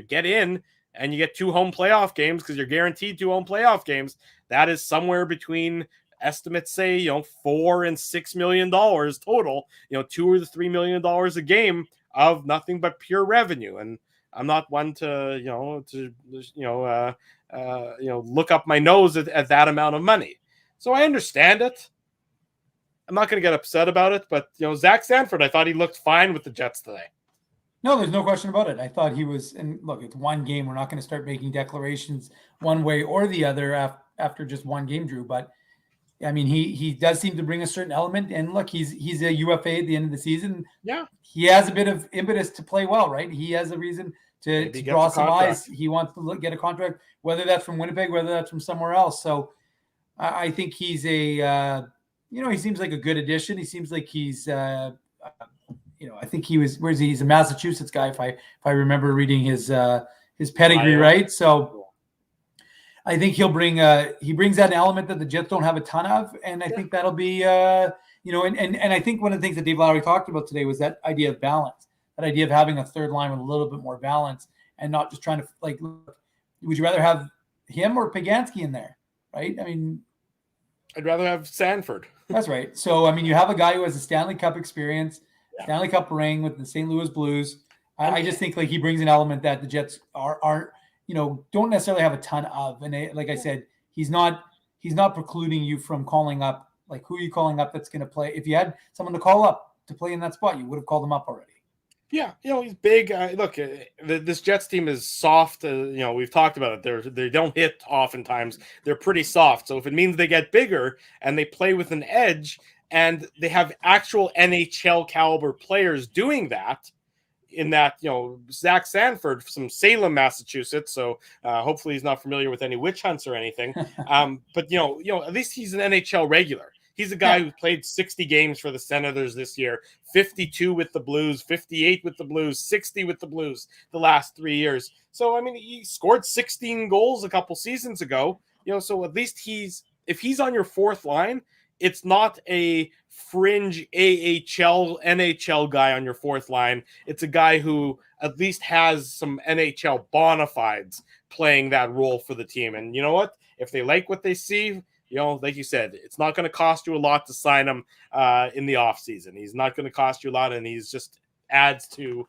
get in and you get 2 home playoff games, because you're guaranteed 2 home playoff games, that is somewhere between, estimates say, $4 and $6 million total, $2 or $3 million a game of nothing but pure revenue. And I'm not one to look up my nose at that amount of money. So I understand it. I'm not going to get upset about it, but Zach Sanford, I thought he looked fine with the Jets today. No, there's no question about it. I thought he was, and look, it's one game. We're not going to start making declarations one way or the other after just one game, Drew, but I mean, he does seem to bring a certain element. And look, he's a UFA at the end of the season. Yeah. He has a bit of impetus to play well, right? He has a reason to draw some eyes. He wants to get a contract, whether that's from Winnipeg, whether that's from somewhere else. So I think he's a, he seems like a good addition. He seems like he's, I think he's a Massachusetts guy. If I remember reading his pedigree, right? So I think he brings that element that the Jets don't have a ton of. And I think that'll be, and I think one of the things that Dave Lowry talked about today was that idea of balance, that idea of having a third line with a little bit more balance and not just trying to would you rather have him or Pagansky in there? Right. I mean, I'd rather have Sanford. That's right. So, I mean, you have a guy who has a Stanley Cup experience, Stanley Cup ring with the St. Louis Blues. I just think he brings an element that the Jets aren't, don't necessarily have a ton of. And like I said, he's not precluding you from calling up, who are you calling up that's going to play? If you had someone to call up to play in that spot, you would have called him up already. Yeah, he's big. Look, this Jets team is soft. We've talked about it. They don't hit oftentimes. They're pretty soft. So if it means they get bigger and they play with an edge and they have actual NHL caliber players doing that, in that, Zach Sanford from Salem, Massachusetts. So hopefully he's not familiar with any witch hunts or anything. But at least he's an NHL regular. He's a guy who played 60 games for the Senators this year, 52 with the Blues, 58 with the Blues, 60 with the Blues the last 3 years. So, I mean, he scored 16 goals a couple seasons ago, so at least if he's on your fourth line, it's not a fringe AHL, NHL guy on your fourth line. It's a guy who at least has some NHL bona fides playing that role for the team. And you know what? If they like what they see, like you said, it's not going to cost you a lot to sign him in the offseason. He's not going to cost you a lot, and he's just adds to,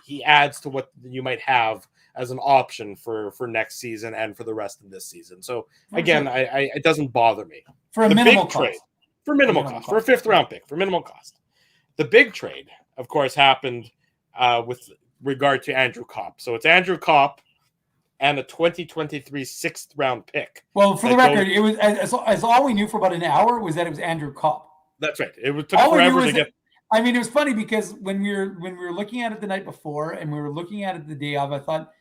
he adds to what you might have as an option for next season and for the rest of this season. So again, it doesn't bother me. For a minimal cost. For minimal cost. For a fifth-round pick. For minimal cost. The big trade, of course, happened with regard to Andrew Kopp. So it's Andrew Kopp and a 2023 sixth-round pick. Well, for the record, it was as all we knew for about an hour was that it was Andrew Kopp. That's right. It took forever to get. I mean, it was funny because when we were looking at it the night before and we were looking at it the day of, I thought,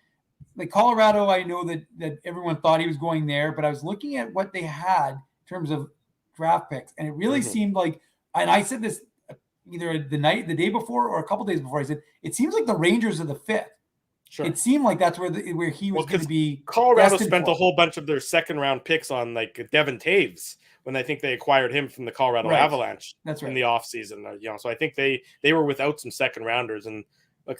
Colorado, I know that everyone thought he was going there, but I was looking at what they had in terms of draft picks, and it really seemed like, and I said this either the day before or a couple days before, I said it seems like the Rangers are the fifth. Sure. It seemed like that's where he was going to be. Colorado spent a whole bunch of their second round picks on Devin Taves when I think they acquired him from the Colorado Avalanche. That's right. In the offseason. So I think they were without some second rounders, and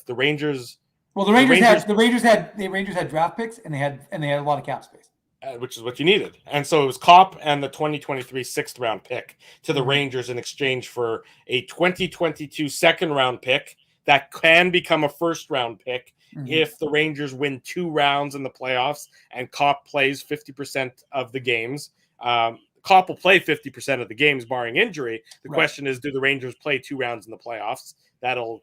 the Rangers. Well, the Rangers had draft picks and they had a lot of cap space. Which is what you needed. And so it was Kopp and the 2023 sixth round pick to the Rangers in exchange for a 2022 second round pick that can become a first round pick if the Rangers win 2 rounds in the playoffs and Kopp plays 50% of the games. Kopp will play 50% of the games barring injury. The question is, do the Rangers play 2 rounds in the playoffs?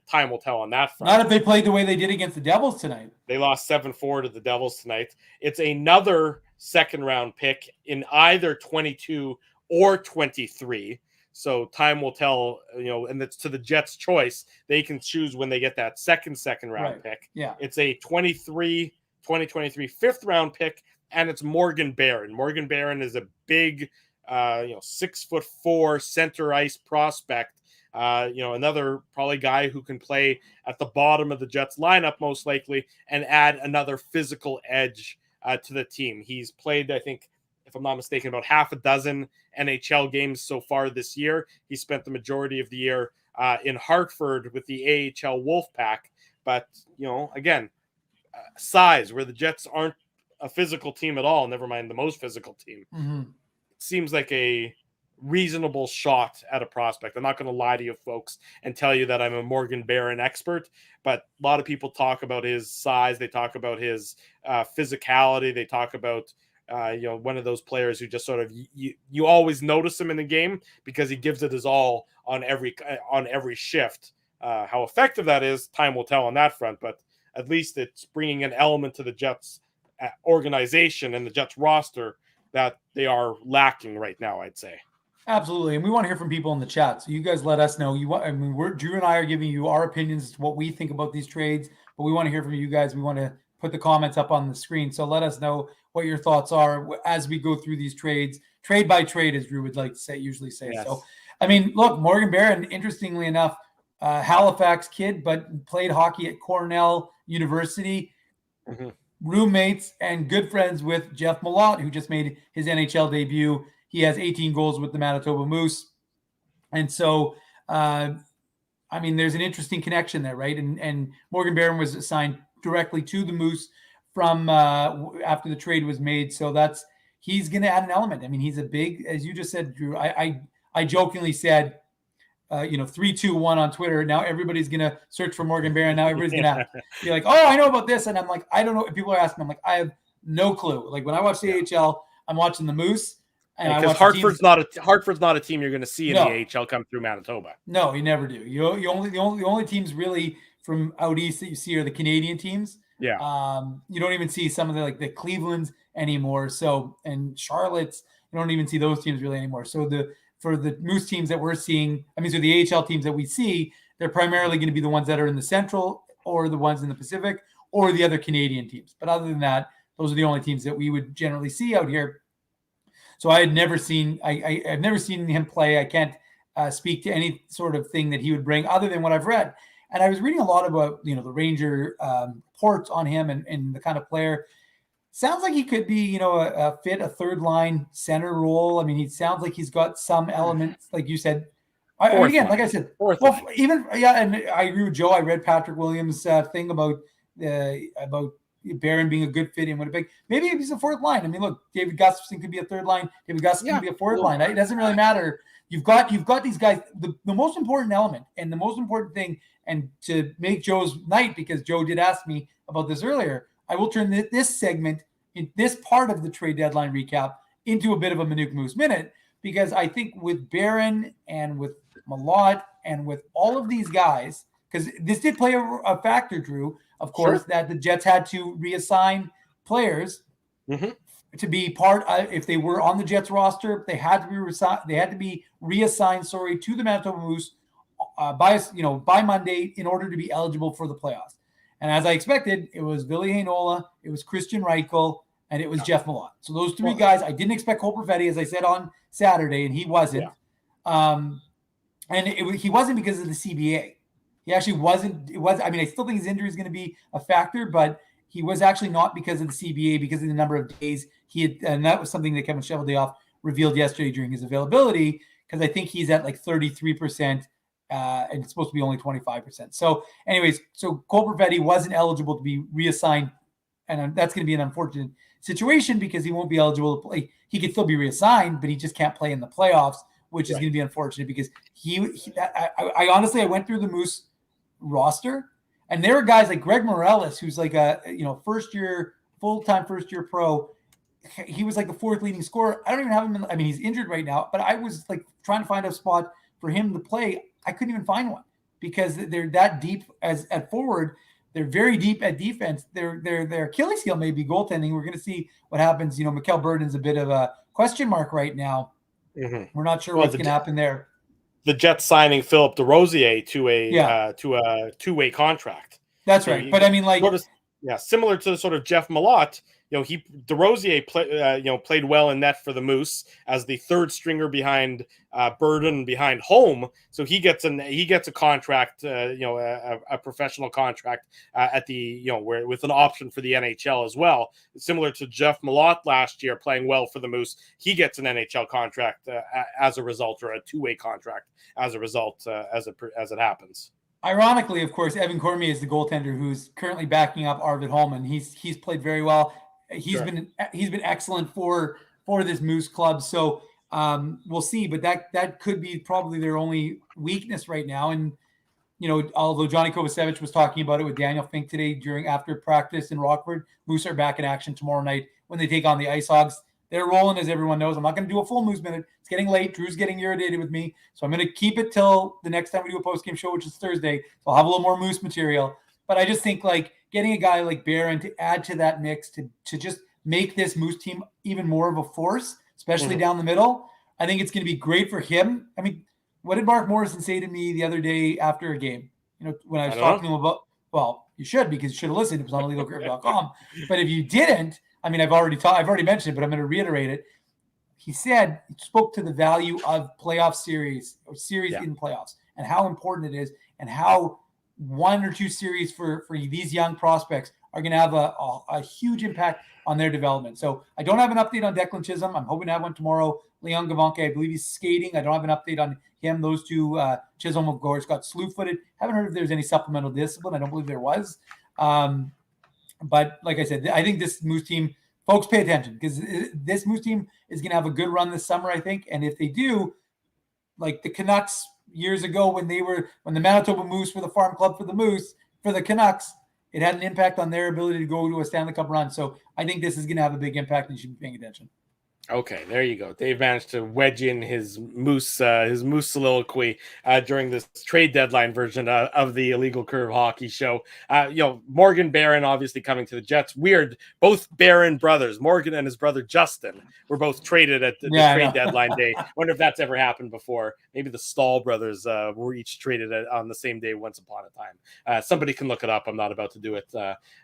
Time will tell on that front. Not if they played the way they did against the Devils tonight. They lost 7-4 to the Devils tonight. It's another second round pick in either 22 or 23. So time will tell, and it's to the Jets' choice. They can choose when they get that second round pick. Yeah. It's a 2023 fifth round pick, and it's Morgan Barron. Morgan Barron is a big 6'4" center ice prospect. Another probably guy who can play at the bottom of the Jets lineup most likely and add another physical edge to the team. He's played, I think, if I'm not mistaken, about half a dozen NHL games so far this year. He spent the majority of the year in Hartford with the AHL Wolfpack. But, again, size, where the Jets aren't a physical team at all, never mind the most physical team. It seems like a reasonable shot at a prospect. I'm not going to lie to you folks and tell you that I'm a Morgan Barron expert, but a lot of people talk about his size. They talk about his physicality. They talk about one of those players who just sort of you always notice him in the game because he gives it his all on every shift. How effective that is, time will tell on that front, but at least it's bringing an element to the Jets organization and the Jets roster that they are lacking right now, I'd say. Absolutely. And we want to hear from people in the chat. So you guys let us know. Drew and I are giving you our opinions, what we think about these trades, but we want to hear from you guys. We want to put the comments up on the screen. So let us know what your thoughts are as we go through these trades, trade by trade, as Drew would like to usually say. Yes. So, I mean, look, Morgan Barron, interestingly enough, Halifax kid, but played hockey at Cornell University, roommates and good friends with Jeff Malott, who just made his NHL debut. He has 18 goals with the Manitoba Moose. And so, I mean, there's an interesting connection there, right? And Morgan Barron was assigned directly to the Moose from after the trade was made. So he's going to add an element. I mean, he's a big, as you just said, Drew, I jokingly said, 3-2-1 on Twitter. Now everybody's going to search for Morgan Barron. Now everybody's going to be like, oh, I know about this. And I'm like, I don't know. People are asking, I'm like, I have no clue. Like when I watch the AHL, I'm watching the Moose. Because Hartford's not a team you're going to see in the AHL come through Manitoba. No, you never do. The only teams really from out east that you see are the Canadian teams. Yeah. You don't even see some of the Clevelands anymore. So and Charlotte's, you don't even see those teams really anymore. So for the Moose teams that we're seeing, so the AHL teams that we see, they're primarily going to be the ones that are in the Central or the ones in the Pacific or the other Canadian teams. But other than that, those are the only teams that we would generally see out here. So I had never seen I've never seen him play. I can't speak to any sort of thing that he would bring other than what I've read. And I was reading a lot about the Ranger reports on him and the kind of player. Sounds like he could be a third line center role. I mean, he sounds like he's got some elements, like you said. Again, like I said, and I agree with Joe. I read Patrick Williams' thing about Barron being a good fit in Winnipeg. Maybe he's a fourth line. I mean, look, David Gustafson could be a third line. David Gustafson could be a fourth line. It doesn't really matter. You've got these guys. The most important element and the most important thing, and to make Joe's night, because Joe did ask me about this earlier, I will turn this segment in this part of the trade deadline recap into a bit of a Manuk Moose Minute, because I think with Barron and with Malott and with all of these guys, because this did play a factor, Drew, of course, that the Jets had to reassign players to be part. If they were on the Jets roster, they had to be reassigned. To the Manitoba Moose by Monday in order to be eligible for the playoffs. And as I expected, it was Ville Heinola, it was Christian Reichel, and it was Jeff Malott. So those three guys, I didn't expect Cole Perfetti, as I said on Saturday, and he wasn't. He wasn't because of the CBA. He actually wasn't. I still think his injury is going to be a factor, but he was actually not because of the CBA, because of the number of days he had. And that was something that Kevin Cheveldayoff revealed yesterday during his availability, because I think he's at like 33%, and it's supposed to be only 25%. So anyways, Cole Perfetti wasn't eligible to be reassigned, and that's going to be an unfortunate situation because he won't be eligible to play. He could still be reassigned, but he just can't play in the playoffs, which is going to be unfortunate because I honestly went through the Moose roster, and there are guys like Greg Morales, who's like a full-time first year pro. He was like the fourth leading scorer. I don't even have him he's injured right now, but I was like trying to find a spot for him to play. I couldn't even find one because they're that deep at forward. They're very deep at defense. Their Achilles heel may be goaltending. We're going to see what happens. Mikkel Burden's a bit of a question mark right now. We're not sure what's going to happen there. The Jets signing Philip DeRosier to a two-way contract. That's right. But similar to sort of Jeff Malott, DeRosier played well in net for the Moose as the third stringer behind Burden, behind Home. So he gets a contract, a professional contract at the with an option for the NHL as well. Similar to Jeff Malott last year playing well for the Moose, he gets an NHL contract as a result, or a two-way contract as a result as it happens. Ironically, of course, Evan Cormier is the goaltender who's currently backing up Arvid Holman. He's played very well. He's been excellent for this Moose club. So we'll see, but that could be probably their only weakness right now. And although Johnny Kovacevic was talking about it with Daniel Fink today after practice in Rockford, Moose are back in action tomorrow night when they take on the Ice Hogs. They're rolling, as everyone knows. I'm not going to do a full Moose Minute. It's getting late. Drew's getting irritated with me, so I'm going to keep it till the next time we do a post-game show, which is Thursday. So I'll have a little more Moose material. But I just think getting a guy like Barron to add to that mix to just make this Moose team even more of a force, especially down the middle. I think it's going to be great for him. I mean, what did Mark Morrison say to me the other day after a game? When I was talking to him about, well, you should, because you should have listened. It was on illegalcurve.com. But if you didn't, I mean, I've already mentioned it, but I'm going to reiterate it. He said, he spoke to the value of playoff series or series in playoffs and how important it is, and how 1 or 2 series for these young prospects are going to have a huge impact on their development. So I don't have an update on Declan Chisholm. I'm hoping to have one tomorrow. Leon Gavanke, I believe he's skating. I don't have an update on him. Those two, Chisholm, of course, got slew-footed. Haven't heard if there's any supplemental discipline. I don't believe there was. But like I said, I think this Moose team, folks, pay attention, because this Moose team is going to have a good run this summer, I think. And if they do, like the Canucks years ago when the Manitoba Moose were the farm club for the Canucks, it had an impact on their ability to go to a Stanley Cup run. So I think this is going to have a big impact, and you should be paying attention. Okay, there you go. Dave managed to wedge in his moose soliloquy during this trade deadline version of the Illegal Curve Hockey Show. Morgan Barron obviously coming to the Jets. Weird, both Barron brothers, Morgan and his brother Justin, were both traded at the trade deadline day. Wonder if that's ever happened before. Maybe the Stahl brothers were each traded on the same day once upon a time. Somebody can look it up. I'm not about to do it.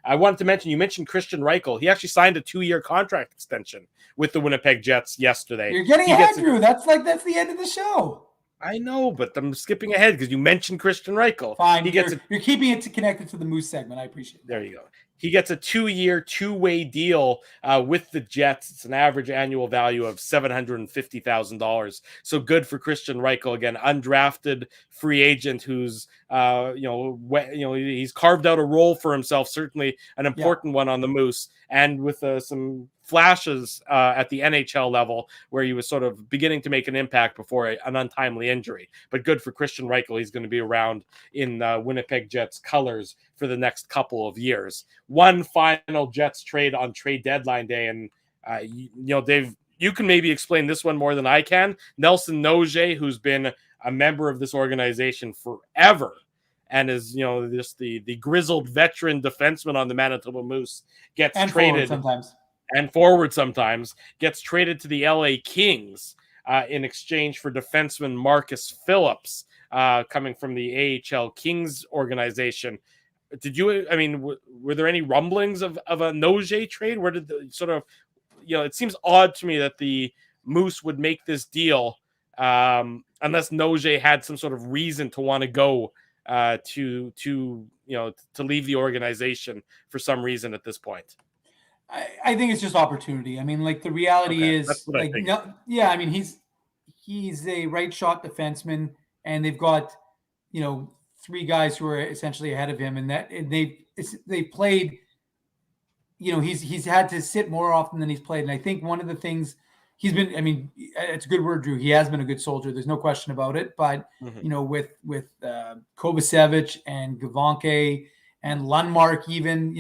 I wanted to mention, you mentioned Christian Reichel. He actually signed a 2-year contract extension with the Winnipeg Jets yesterday. You're getting ahead, Drew. That's the end of the show. I know, but I'm skipping ahead because you mentioned Christian Reichel. Fine. You're keeping it connected to the Moose segment. I appreciate it. There you go. He gets a 2-year, 2-way deal with the Jets. It's an average annual value of $750,000. So good for Christian Reichel, again, undrafted free agent who's he's carved out a role for himself, certainly an important one on the Moose, and with some flashes at the NHL level where he was sort of beginning to make an impact before an untimely injury. But good for Christian Reichel. He's going to be around in Winnipeg Jets colors for the next couple of years. One final Jets trade on trade deadline day. And, Dave, you can maybe explain this one more than I can. Nelson Nogier, who's been a member of this organization forever and is, just the grizzled veteran defenseman on the Manitoba Moose, gets traded forward sometimes, gets traded to the LA Kings in exchange for defenseman Marcus Phillips, coming from the AHL Kings organization. Were there any rumblings of a Nogier trade? Where did it seems odd to me that the Moose would make this deal unless Nogier had some sort of reason to want to go to leave the organization for some reason at this point. I think it's just opportunity. I mean, like, the reality is, like, he's a right shot defenseman, and they've got, 3 guys who are essentially ahead of him, and they played, he's had to sit more often than he's played. And I think one of the things he's been, it's a good word, Drew. He has been a good soldier. There's no question about it. But, with Kovacevic and Gavanke and Lundmark, even,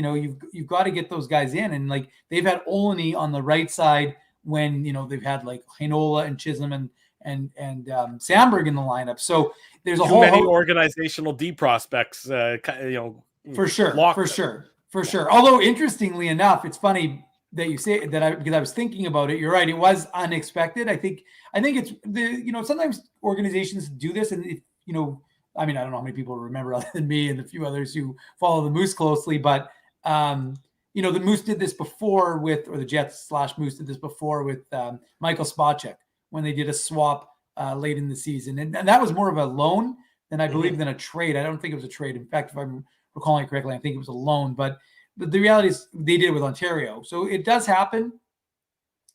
you've got to get those guys in. And, like, they've had Olney on the right side when, they've had, like, Heinola and Chisholm and Sandberg in the lineup. So there's a whole many organizational D prospects, for sure. Although, interestingly enough, it's funny that you say that because I was thinking about it. You're right. It was unexpected. I think it's sometimes organizations do this, and I don't know how many people remember other than me and a few others who follow the Moose closely, but the Moose did this before or the Jets / Moose did this before with Michael Spacek when they did a swap late in the season. And that was more of a loan than I believe than a trade. I don't think it was a trade. In fact, if I'm recalling it correctly, I think it was a loan, but the reality is they did it with Ontario. So it does happen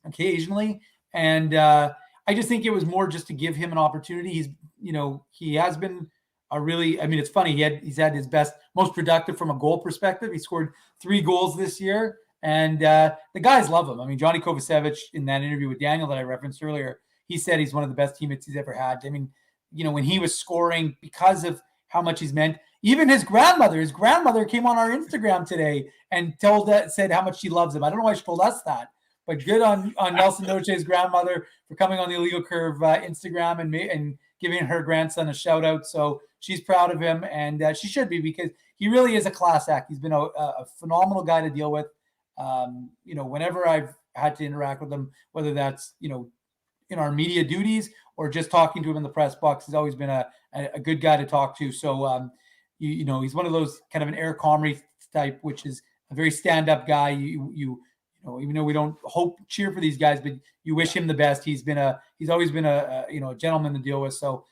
occasionally. And I just think it was more just to give him an opportunity. He has been it's funny. He's had his most productive from a goal perspective. He scored 3 goals this year, and the guys love him. Johnny Kovacevic, in that interview with Daniel that I referenced earlier, he said he's one of the best teammates he's ever had. When he was scoring, because of how much he's meant, even his grandmother came on our Instagram today and said how much she loves him. I don't know why she told us that, but good on Nelson Nogier's grandmother for coming on the Illegal Curve Instagram and giving her grandson a shout out. So she's proud of him, and she should be, because he really is a class act. He's been a phenomenal guy to deal with. Whenever I've had to interact with him, whether that's, in our media duties or just talking to him in the press box, he's always been a good guy to talk to. So, he's one of those kind of an Eric Comrie type, which is a very stand-up guy. Even though we don't cheer for these guys, but you wish him the best. He's always been a gentleman to deal with. So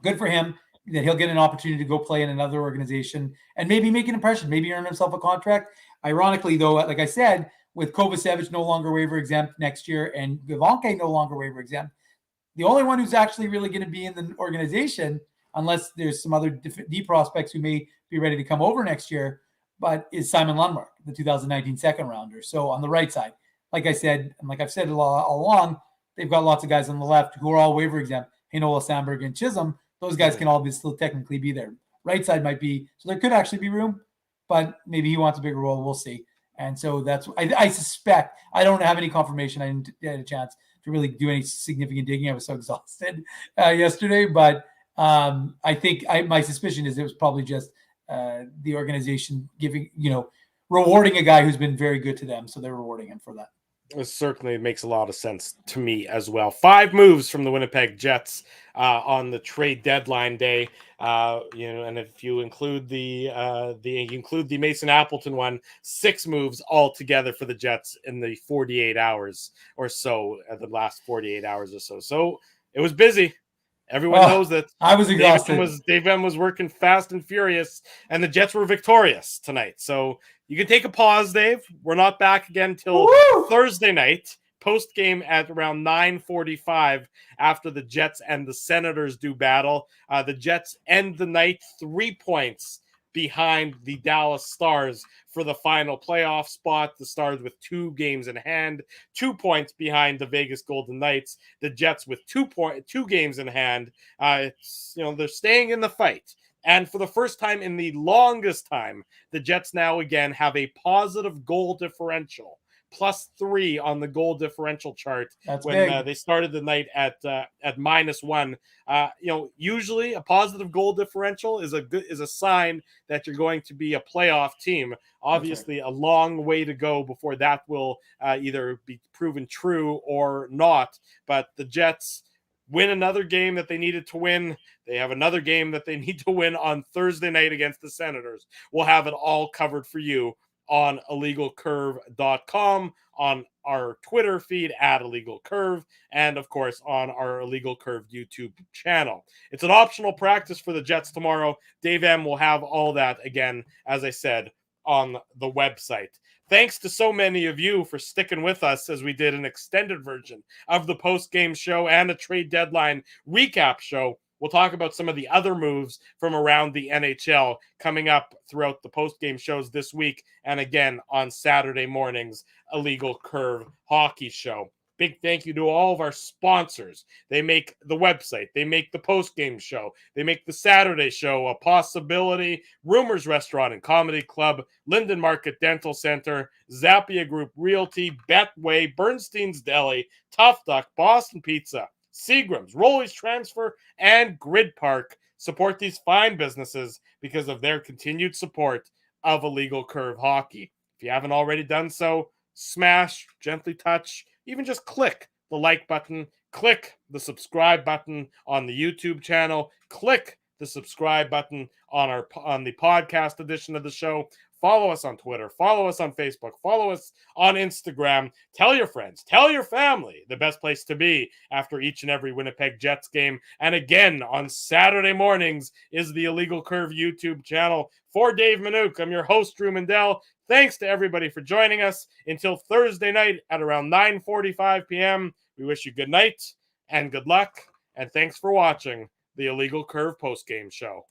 good for him that he'll get an opportunity to go play in another organization and maybe make an impression, maybe earn himself a contract. Ironically, though, like I said, with Kovacevic no longer waiver exempt next year and Gavanke no longer waiver exempt, the only one who's actually really going to be in the organization, unless there's some other D prospects who may be ready to come over next year, but is Simon Lundmark, the 2019 second rounder. So on the right side, like I said, and like I've said all along, they've got lots of guys on the left who are all waiver exempt. Heinola, Sandberg, and Chisholm, those guys can all still technically be there. Right side might be, so there could actually be room, but maybe he wants a bigger role. We'll see. And so that's, I suspect, I don't have any confirmation. I didn't get a chance to really do any significant digging. I was so exhausted yesterday, but I think my suspicion is it was probably just the organization giving, rewarding a guy who's been very good to them. So they're rewarding him for that. It certainly makes a lot of sense to me as well. 5 moves from the Winnipeg Jets on the trade deadline day. And if you include the Mason Appleton one, 6 moves altogether for the Jets in the 48 hours or so, the last 48 hours or so. So it was busy. Everyone knows that I was exhausted. Dave M was working fast and furious, and the Jets were victorious tonight. So you can take a pause, Dave. We're not back again till Thursday night, post game at around 9:45 after the Jets and the Senators do battle. The Jets end the night 3 points behind the Dallas Stars for the final playoff spot. The Stars with 2 games in hand, 2 points behind the Vegas Golden Knights. The Jets with 2 games in hand. They're staying in the fight. And for the first time in the longest time, the Jets now again have a positive goal differential. +3 on the goal differential chart. That's when big. They started the night at -1. Usually a positive goal differential is a sign that you're going to be a playoff team. Obviously, a long way to go before that will either be proven true or not. But the Jets win another game that they needed to win. They have another game that they need to win on Thursday night against the Senators. We'll have it all covered for you on illegalcurve.com, on our Twitter feed at illegalcurve, and of course on our Illegal Curve YouTube channel. It's an optional practice for the Jets tomorrow. Dave M will have all that again, as I said, on the website. Thanks to so many of you for sticking with us as we did an extended version of the post-game show and a trade deadline recap show. We'll talk about some of the other moves from around the NHL coming up throughout the post-game shows this week and again on Saturday morning's Illegal Curve Hockey Show. Big thank you to all of our sponsors. They make the website. They make the post-game show. They make the Saturday show a possibility. Rumors Restaurant and Comedy Club, Linden Market Dental Center, Zappia Group Realty, Betway, Bernstein's Deli, Tough Duck, Boston Pizza, Seagram's, Rolly's Transfer, and Grid Park support these fine businesses because of their continued support of Illegal Curve Hockey. If you haven't already done so, smash, gently touch, even just click the like button, click the subscribe button on the YouTube channel, click the subscribe button on the podcast edition of the show. Follow us on Twitter, follow us on Facebook, follow us on Instagram. Tell your friends, tell your family the best place to be after each and every Winnipeg Jets game. And again, on Saturday mornings is the Illegal Curve YouTube channel. For Dave Manook, I'm your host, Drew Mandel. Thanks to everybody for joining us. Until Thursday night at around 9:45 p.m., we wish you good night and good luck. And thanks for watching the Illegal Curve postgame show.